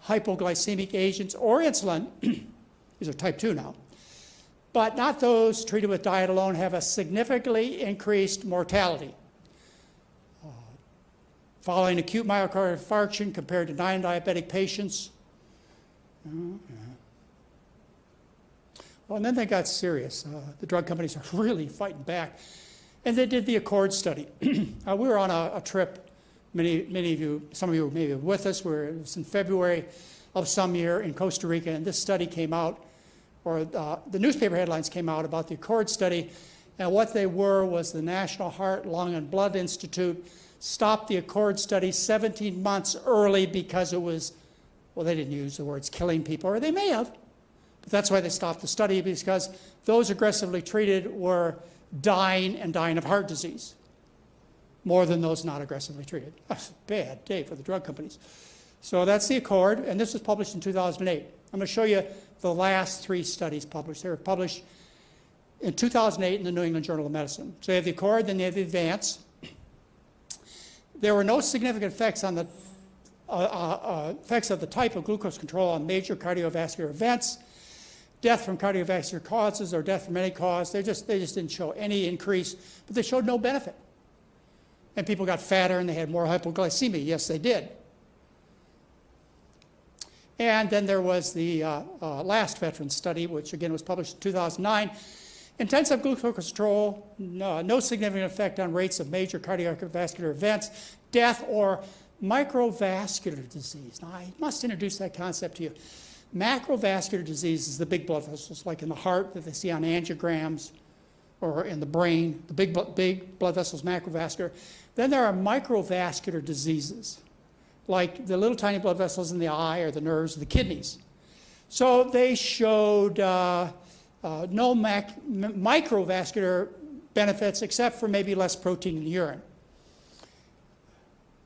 A: hypoglycemic agents or insulin, these are type 2 now, but not those treated with diet alone, have a significantly increased mortality. Following acute myocardial infarction compared to non-diabetic patients. Well, and then they got serious. The drug companies are really fighting back. And they did the ACCORD study. We were on a trip, many of you, some of you were maybe with us, it was in February of some year in Costa Rica, and this study came out, or the newspaper headlines came out about the ACCORD study, and what they were was the National Heart, Lung, and Blood Institute stopped the ACCORD study 17 months early because it was, well, they didn't use the words killing people, or they may have, but that's why they stopped the study, because those aggressively treated were dying of heart disease, more than those not aggressively treated. That's a bad day for the drug companies. So that's the Accord, and this was published in 2008. I'm going to show you the last 3 studies published. They were published in 2008 in the New England Journal of Medicine. So you have the Accord, then you have the Advance. There were no significant effects on the effects of the type of glucose control on major cardiovascular events, death from cardiovascular causes or death from any cause. They just didn't show any increase, but they showed no benefit. And people got fatter and they had more hypoglycemia. Yes, they did. And then there was the last veteran study, which again was published in 2009. Intensive glucose control, no significant effect on rates of major cardiovascular events, death, or microvascular disease. Now, I must introduce that concept to you. Macrovascular disease is the big blood vessels, like in the heart that they see on angiograms, or in the brain, the big blood vessels, macrovascular. Then there are microvascular diseases, like the little tiny blood vessels in the eye or the nerves or the kidneys. So they showed no microvascular benefits except for maybe less protein in the urine.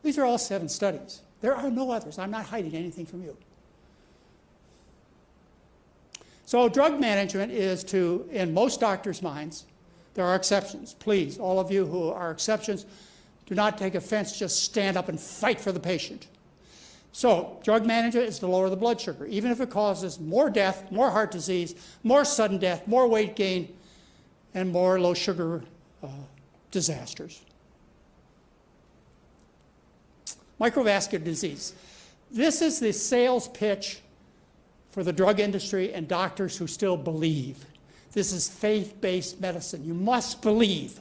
A: These are all 7 studies. There are no others. I'm not hiding anything from you. So drug management is to, in most doctors' minds, there are exceptions. Please, all of you who are exceptions, do not take offense. Just stand up and fight for the patient. So drug management is to lower the blood sugar, even if it causes more death, more heart disease, more sudden death, more weight gain, and more low sugar disasters. Microvascular disease. This is the sales pitch for the drug industry and doctors who still believe. This is faith-based medicine. You must believe.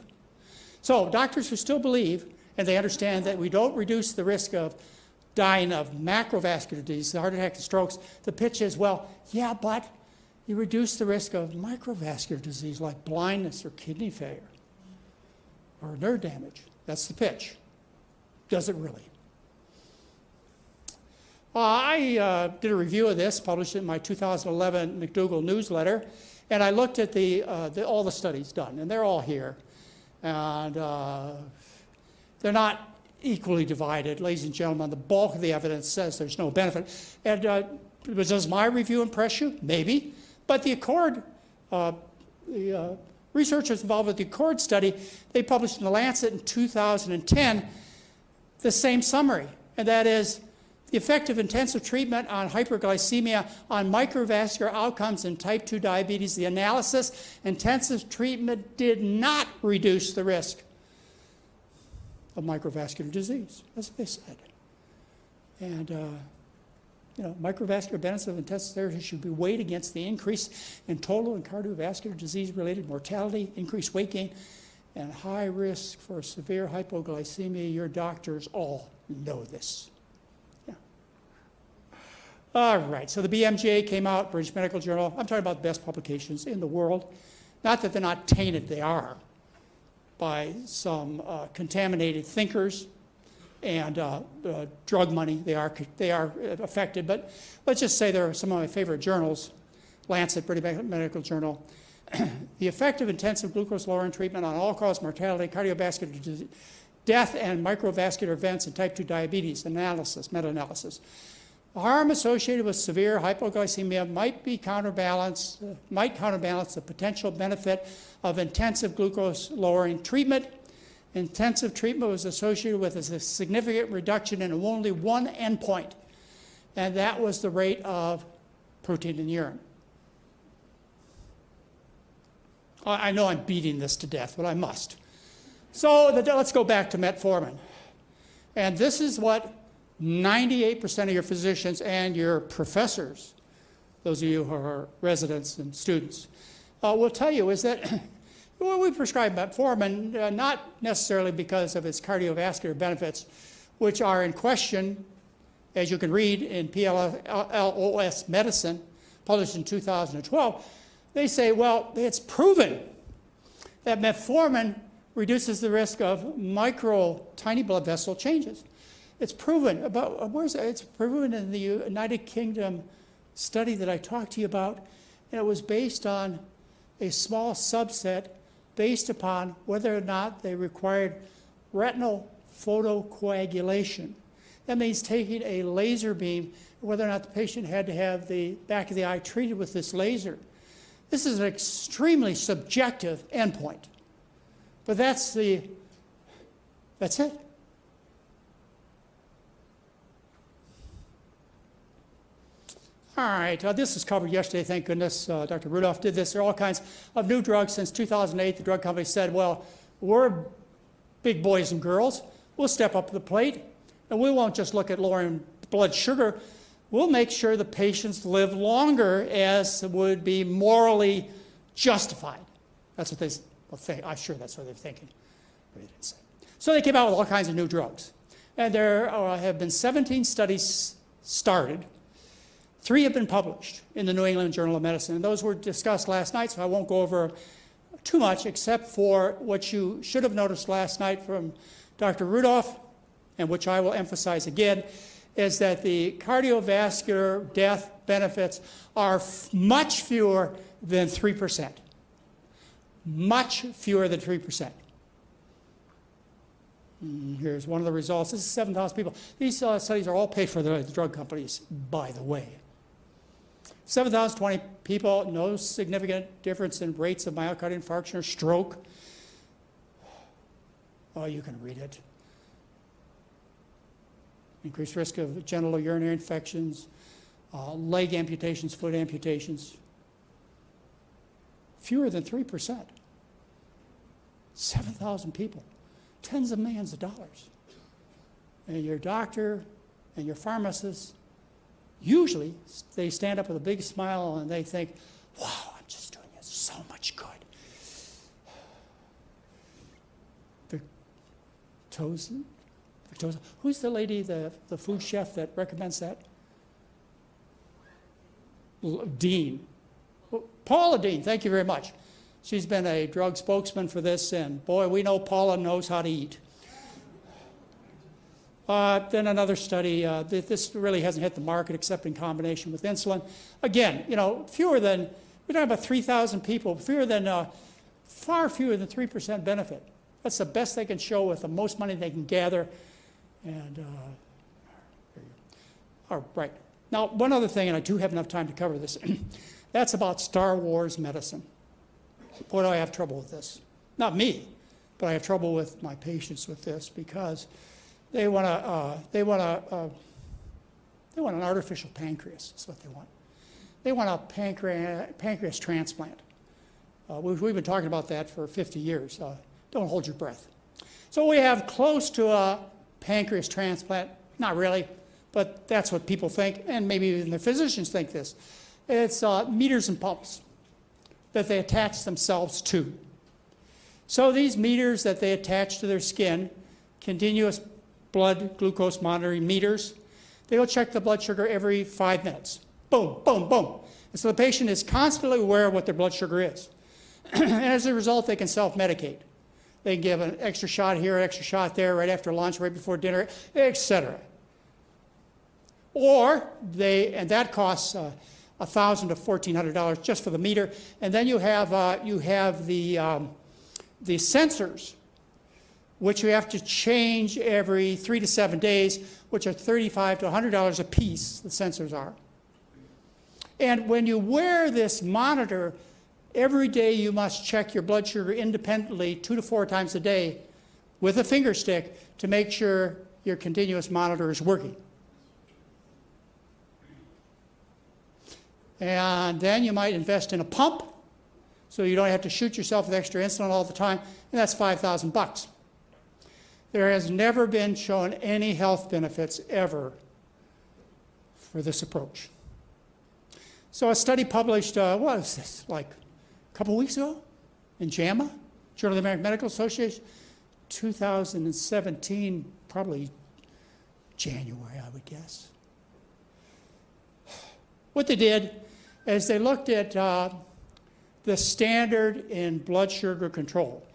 A: So doctors who still believe, and they understand that we don't reduce the risk of dying of macrovascular disease, heart attack and strokes, the pitch is, well, yeah, but you reduce the risk of microvascular disease like blindness or kidney failure or nerve damage. That's the pitch. Does it really? I did a review of this, published it in my 2011 McDougall newsletter, and I looked at all the studies done, and they're all here. And they're not equally divided, ladies and gentlemen. The bulk of the evidence says there's no benefit. And does my review impress you? Maybe. But the Accord, the researchers involved with the Accord study, they published in The Lancet in 2010 the same summary, and that is, the effect of intensive treatment on hyperglycemia on microvascular outcomes in type 2 diabetes. The analysis, intensive treatment did not reduce the risk of microvascular disease. That's what they said. And microvascular benefits of intensive therapy should be weighed against the increase in total and cardiovascular disease-related mortality, increased weight gain, and high risk for severe hypoglycemia. Your doctors all know this. All right, so the BMJ came out, British Medical Journal. I'm talking about the best publications in the world. Not that they're not tainted, they are, by some contaminated thinkers and drug money. They are affected, but let's just say they're some of my favorite journals. Lancet, British Medical Journal. The effect of intensive glucose-lowering treatment on all-cause mortality, cardiovascular disease, death, and microvascular events in type 2 diabetes, analysis, meta-analysis. Harm associated with severe hypoglycemia might counterbalance the potential benefit of intensive glucose-lowering treatment. Intensive treatment was associated with a significant reduction in only one endpoint, and that was the rate of protein in the urine. I know I'm beating this to death, but I must. So let's go back to metformin. And this is what 98% of your physicians and your professors, those of you who are residents and students, will tell you is that we prescribe metformin not necessarily because of its cardiovascular benefits, which are in question, as you can read in PLOS Medicine, published in 2012. They say, well, it's proven that metformin reduces the risk of tiny blood vessel changes. It's proven it's proven in the United Kingdom study that I talked to you about, and it was based on a small subset based upon whether or not they required retinal photocoagulation. That means taking a laser beam, whether or not the patient had to have the back of the eye treated with this laser. This is an extremely subjective endpoint. But that's it. All right, this was covered yesterday, thank goodness. Dr. Rudolph did this. There are all kinds of new drugs. Since 2008, the drug company said, well, we're big boys and girls. We'll step up to the plate, and we won't just look at lowering blood sugar. We'll make sure the patients live longer as would be morally justified. That's what they think. I'm sure that's what they're thinking. But they didn't say. So they came out with all kinds of new drugs. And there have been 17 studies started. 3 have been published in the New England Journal of Medicine. And those were discussed last night, so I won't go over too much except for what you should have noticed last night from Dr. Rudolph, and which I will emphasize again, is that the cardiovascular death benefits are much fewer than 3%. Much fewer than 3%. Here's one of the results. This is 7,000 people. These studies are all paid for by the drug companies, by the way. 7,020 people, no significant difference in rates of myocardial infarction or stroke. Oh, you can read it. Increased risk of genital urinary infections, leg amputations, foot amputations. Fewer than 3%. 7,000 people, tens of millions of dollars. And your doctor and your pharmacist, usually they stand up with a big smile and they think, wow, I'm just doing you so much good. Victoza? Who's the lady, the food chef that recommends that? Dean. Paula Dean, thank you very much. She's been a drug spokesman for this, and boy, we know Paula knows how to eat. Then another study, this really hasn't hit the market except in combination with insulin. Again, fewer than, we're talking about 3,000 people, far fewer than 3% benefit. That's the best they can show with the most money they can gather. And, all right. Now, one other thing, and I do have enough time to cover this, that's about Star Wars medicine. Boy, do I have trouble with this. Not me, but I have trouble with my patients with this because they want an artificial pancreas. That's what they want. They want a pancreas transplant. We've been talking about that for 50 years. Don't hold your breath. So we have close to a pancreas transplant. Not really, but that's what people think, and maybe even the physicians think this. It's meters and pumps that they attach themselves to. So these meters that they attach to their skin, continuous blood glucose monitoring meters, they will check the blood sugar every 5 minutes. Boom, boom, boom. And so the patient is constantly aware of what their blood sugar is. And as a result, they can self-medicate. They can give an extra shot here, an extra shot there, right after lunch, right before dinner, etc. Or and that costs $1,000 to $1,400 just for the meter. And then you have the sensors, which you have to change every 3 to 7 days, which are $35 to $100 a piece, the sensors are. And when you wear this monitor, every day you must check your blood sugar independently 2 to 4 times a day with a finger stick to make sure your continuous monitor is working. And then you might invest in a pump so you don't have to shoot yourself with extra insulin all the time, and that's $5,000. There has never been shown any health benefits ever for this approach. So a study published, what was this, like a couple weeks ago in JAMA, Journal of the American Medical Association, 2017, probably January, I would guess. What they did is they looked at the standard in blood sugar control,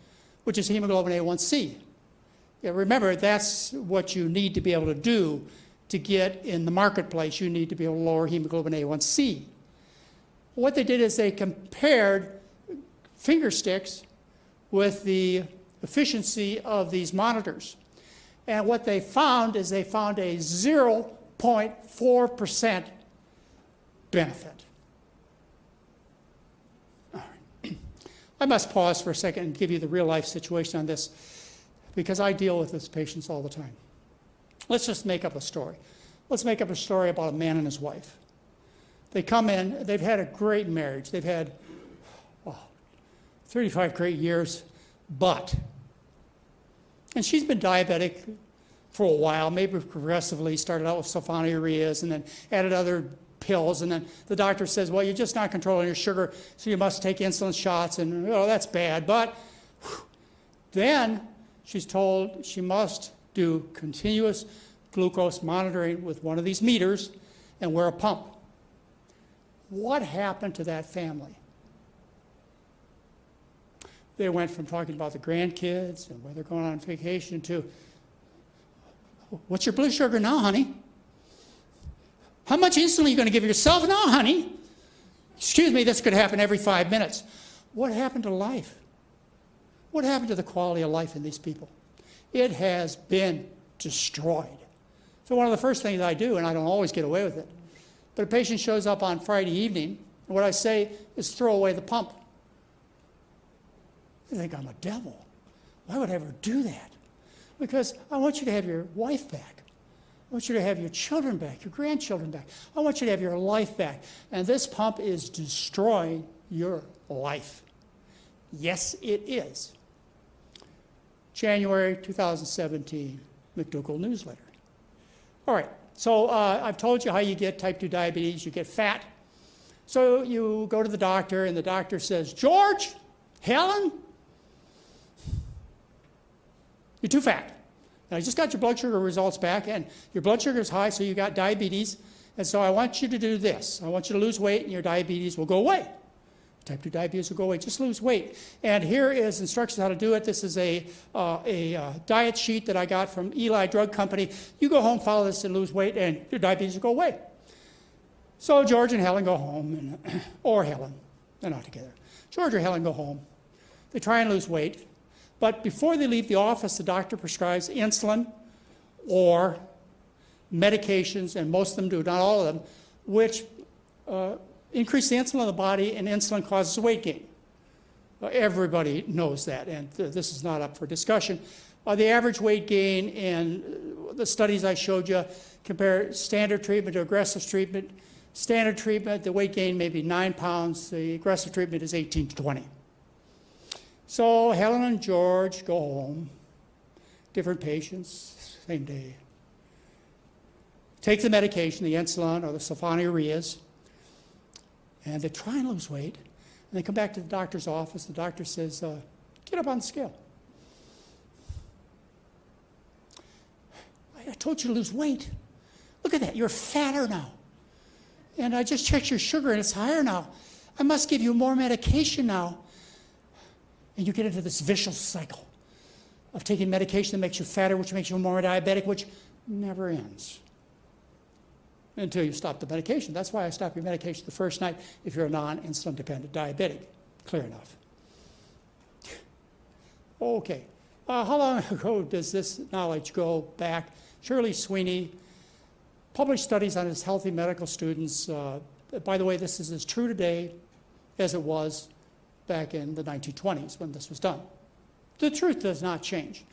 A: which is hemoglobin A1c. Yeah, remember, that's what you need to be able to do to get in the marketplace. You need to be able to lower hemoglobin A1c. What they did is they compared finger sticks with the efficiency of these monitors. And what they found is they found a 0.4% benefit. All right. I must pause for a second and give you the real life situation on this because I deal with these patients all the time. Let's just make up a story. Let's make up a story about a man and his wife. They come in, they've had a great marriage. They've had 35 great years, and she's been diabetic for a while, maybe progressively, started out with sulfonylureas and then added other pills, and then the doctor says, well, you're just not controlling your sugar, so you must take insulin shots, and that's bad. But then she's told she must do continuous glucose monitoring with one of these meters and wear a pump. What happened to that family? They went from talking about the grandkids and where they're going on vacation to, what's your blood sugar now, honey? How much insulin are you going to give yourself now, honey? Excuse me, this could happen every 5 minutes. What happened to life? What happened to the quality of life in these people? It has been destroyed. So one of the first things I do, and I don't always get away with it, but a patient shows up on Friday evening, and what I say is throw away the pump. They think I'm a devil. Why would I ever do that? Because I want you to have your wife back. I want you to have your children back, your grandchildren back. I want you to have your life back. And this pump is destroying your life. Yes, it is. January 2017, McDougall newsletter. All right, so I've told you how you get type 2 diabetes. You get fat. So you go to the doctor, and the doctor says, George, Helen, you're too fat. Now, you just got your blood sugar results back, and your blood sugar is high, so you got diabetes. And so I want you to do this. I want you to lose weight, and your diabetes will go away. Type 2 diabetes will go away. Just lose weight. And here is instructions how to do it. This is a diet sheet that I got from Eli Drug Company. You go home, follow this, and lose weight, and your diabetes will go away. So George and Helen go home, or Helen. They're not together. George or Helen go home. They try and lose weight. But before they leave the office, the doctor prescribes insulin or medications, and most of them do, not all of them, which increase the insulin in the body, and insulin causes weight gain. Everybody knows that, and this is not up for discussion. The average weight gain in the studies I showed you, compare standard treatment to aggressive treatment. Standard treatment, the weight gain may be 9 pounds. The aggressive treatment is 18 to 20. So Helen and George go home, different patients, same day. Take the medication, the insulin or the sulfonylureas, and they try and lose weight. And they come back to the doctor's office. The doctor says, get up on the scale. I told you to lose weight. Look at that, you're fatter now. And I just checked your sugar and it's higher now. I must give you more medication now. And you get into this vicious cycle of taking medication that makes you fatter, which makes you more diabetic, which never ends until you stop the medication. That's why I stop your medication the first night if you're a non-insulin dependent diabetic. Clear enough. Okay. How long ago does this knowledge go back? Shirley Sweeney published studies on his healthy medical students. By the way, this is as true today as it was back in the 1920s when this was done. The truth does not change.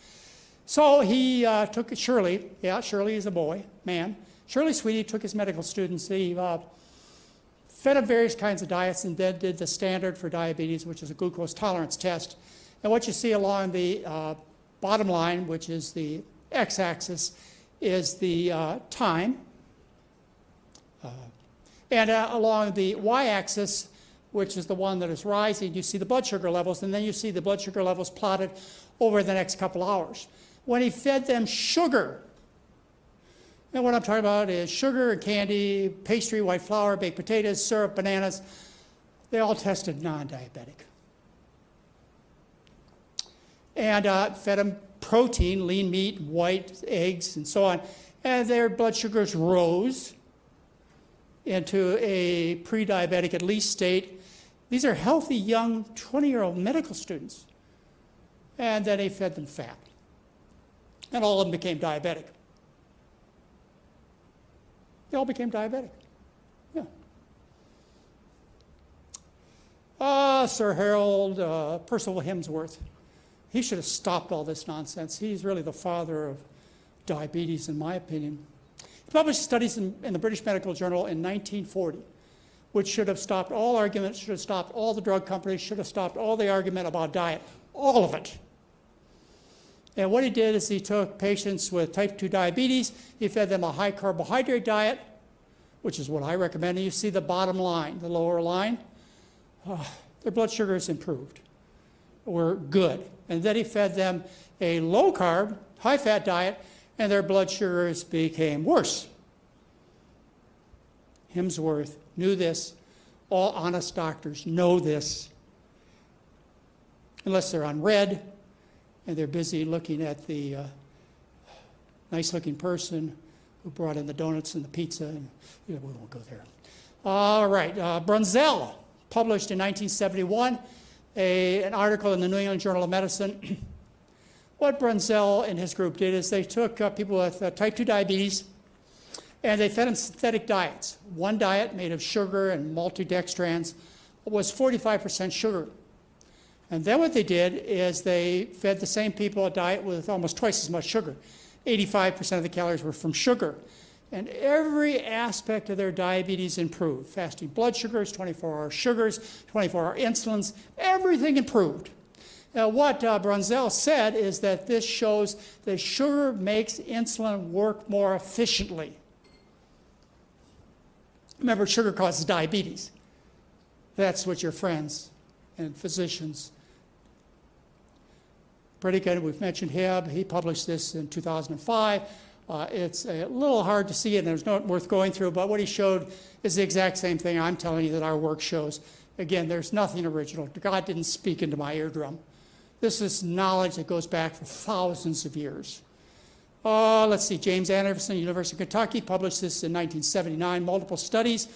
A: So he took Shirley, Shirley is a boy, man. Shirley Sweeney took his medical students, he fed them various kinds of diets and then did the standard for diabetes, which is a glucose tolerance test. And what you see along the bottom line, which is the x-axis, is the time. And along the y-axis, which is the one that is rising, you see the blood sugar levels, and then you see the blood sugar levels plotted over the next couple hours. When he fed them sugar, and what I'm talking about is sugar and candy, pastry, white flour, baked potatoes, syrup, bananas, they all tested non-diabetic. And fed them protein, lean meat, white eggs, and so on, and their blood sugars rose into a pre-diabetic at least state. These are healthy, young, 20-year-old medical students. And then he fed them fat. And all of them became diabetic. They all became diabetic. Yeah. Sir Harold Percival Hemsworth. He should have stopped all this nonsense. He's really the father of diabetes, in my opinion. He published studies in the British Medical Journal in 1940, which should have stopped all arguments, should have stopped all the drug companies, should have stopped all the argument about diet, all of it. And what he did is he took patients with type 2 diabetes, he fed them a high carbohydrate diet, which is what I recommend. And you see the bottom line, the lower line. Their blood sugars improved, were good. And then he fed them a low carb, high fat diet, and their blood sugars became worse. Hemsworth knew this. All honest doctors know this, unless they're on red and they're busy looking at the nice-looking person who brought in the donuts and the pizza. And, we won't go there. All right, Brunzell published in 1971 an article in the New England Journal of Medicine. What Brunzell and his group did is they took people with type 2 diabetes and they fed them synthetic diets. One diet made of sugar and maltodextrans was 45% sugar. And then what they did is they fed the same people a diet with almost twice as much sugar. 85% of the calories were from sugar. And every aspect of their diabetes improved. Fasting blood sugars, 24-hour sugars, 24-hour insulins, everything improved. Now, what Brunzell said is that this shows that sugar makes insulin work more efficiently. Remember, sugar causes diabetes. That's what your friends and physicians. Predican, we've mentioned him. He published this in 2005. It's a little hard to see it, and it's not worth going through, but what he showed is the exact same thing I'm telling you that our work shows. Again, there's nothing original. God didn't speak into my eardrum. This is knowledge that goes back for thousands of years. Let's see, James Anderson, University of Kentucky, published this in 1979, multiple studies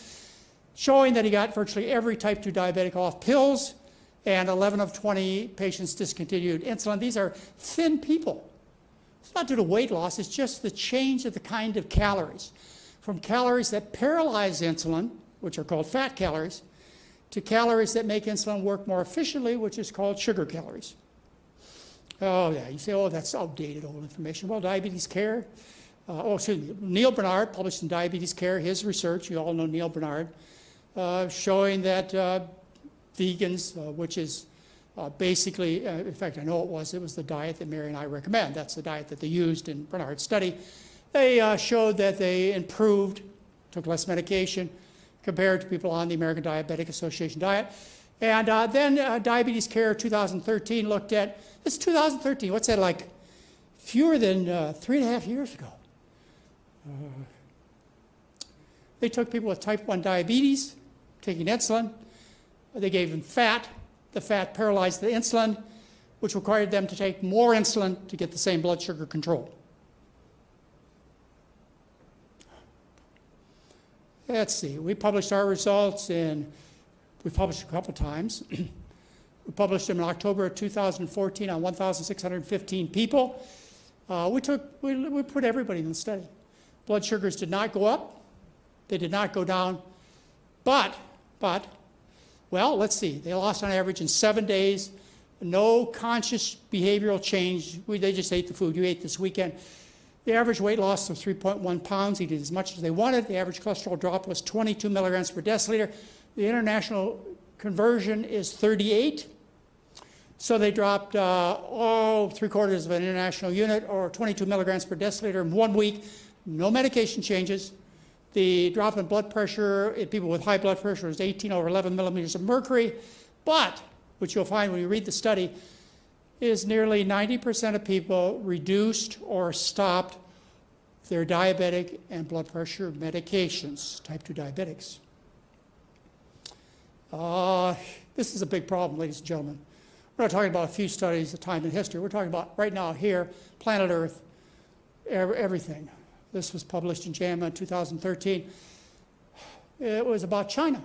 A: showing that he got virtually every type 2 diabetic off pills, and 11 of 20 patients discontinued insulin. These are thin people. It's not due to weight loss, it's just the change of the kind of calories. From calories that paralyze insulin, which are called fat calories, to calories that make insulin work more efficiently, which is called sugar calories. Oh, yeah, you say, oh, that's outdated old information. Well, Diabetes Care, Neil Bernard published in Diabetes Care, his research, you all know Neil Bernard, showing that vegans, which is basically, in fact, I know it was the diet that Mary and I recommend. That's the diet that they used in Bernard's study. They showed that they improved, took less medication compared to people on the American Diabetic Association diet. And then Diabetes Care 2013 looked at, this is 2013, what's that like? Fewer than 3.5 years ago. They took people with type 1 diabetes, taking insulin. They gave them fat. The fat paralyzed the insulin, which required them to take more insulin to get the same blood sugar control. Let's see, we published our results we published a couple times. We published them in October of 2014 on 1,615 people. We put everybody in the study. Blood sugars did not go up. They did not go down. But, well, let's see. They lost on average in 7 days. No conscious behavioral change. They just ate the food you ate this weekend. The average weight loss was 3.1 pounds. They did as much as they wanted. The average cholesterol drop was 22 milligrams per deciliter. The international conversion is 38. So they dropped 3/4 of an international unit, or 22 milligrams per deciliter in 1 week. No medication changes. The drop in blood pressure in people with high blood pressure is 18 over 11 millimeters of mercury. But, which you'll find when you read the study, is nearly 90% of people reduced or stopped their diabetic and blood pressure medications, type 2 diabetics. This is a big problem, ladies and gentlemen. We're not talking about a few studies of time in history. We're talking about right now here, planet Earth, everything. This was published in JAMA in 2013. It was about China.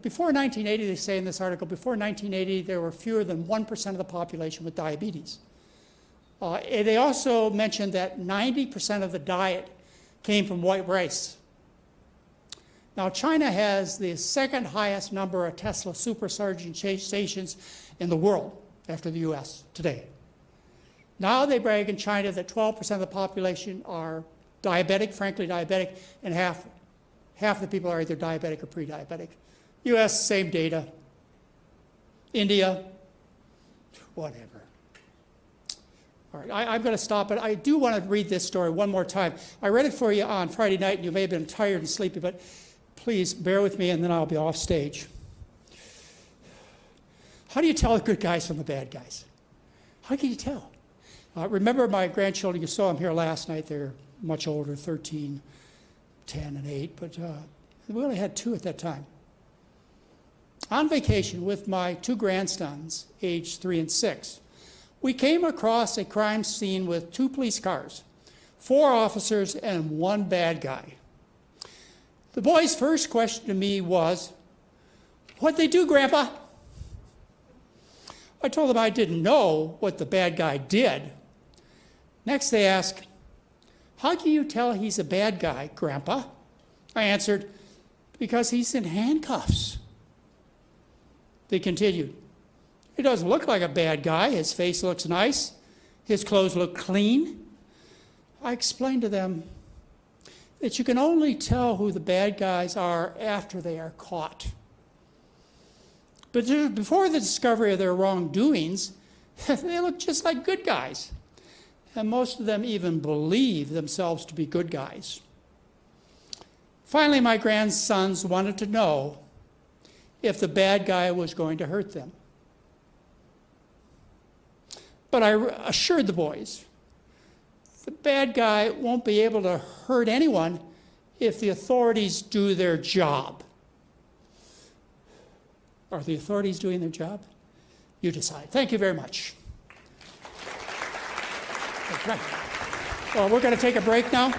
A: Before 1980, they say in this article, before 1980, there were fewer than 1% of the population with diabetes. And they also mentioned that 90% of the diet came from white rice. Now, China has the second highest number of Tesla supercharging stations in the world after the US today. Now they brag in China that 12% of the population are diabetic, frankly diabetic, and half the people are either diabetic or pre-diabetic. US, same data. India, whatever. All right, I'm going to stop, but I do want to read this story one more time. I read it for you on Friday night, and you may have been tired and sleepy, but please bear with me, and then I'll be off stage. How do you tell the good guys from the bad guys? How can you tell? Remember my grandchildren, you saw them here last night. They're much older, 13, 10, and 8, but we only had 2 at that time. On vacation with my 2 grandsons, aged 3 and 6, we came across a crime scene with 2 police cars, 4 officers, and 1 bad guy. The boy's first question to me was, "What'd they do, Grandpa?" I told them I didn't know what the bad guy did. Next they asked, "How can you tell he's a bad guy, Grandpa?" I answered, "Because he's in handcuffs." They continued, "He doesn't look like a bad guy. His face looks nice. His clothes look clean." I explained to them that you can only tell who the bad guys are after they are caught. But before the discovery of their wrongdoings, they look just like good guys. And most of them even believe themselves to be good guys. Finally, my grandsons wanted to know if the bad guy was going to hurt them. But I assured the boys, the bad guy won't be able to hurt anyone if the authorities do their job. Are the authorities doing their job? You decide. Thank you very much. Okay. Well, we're going to take a break now.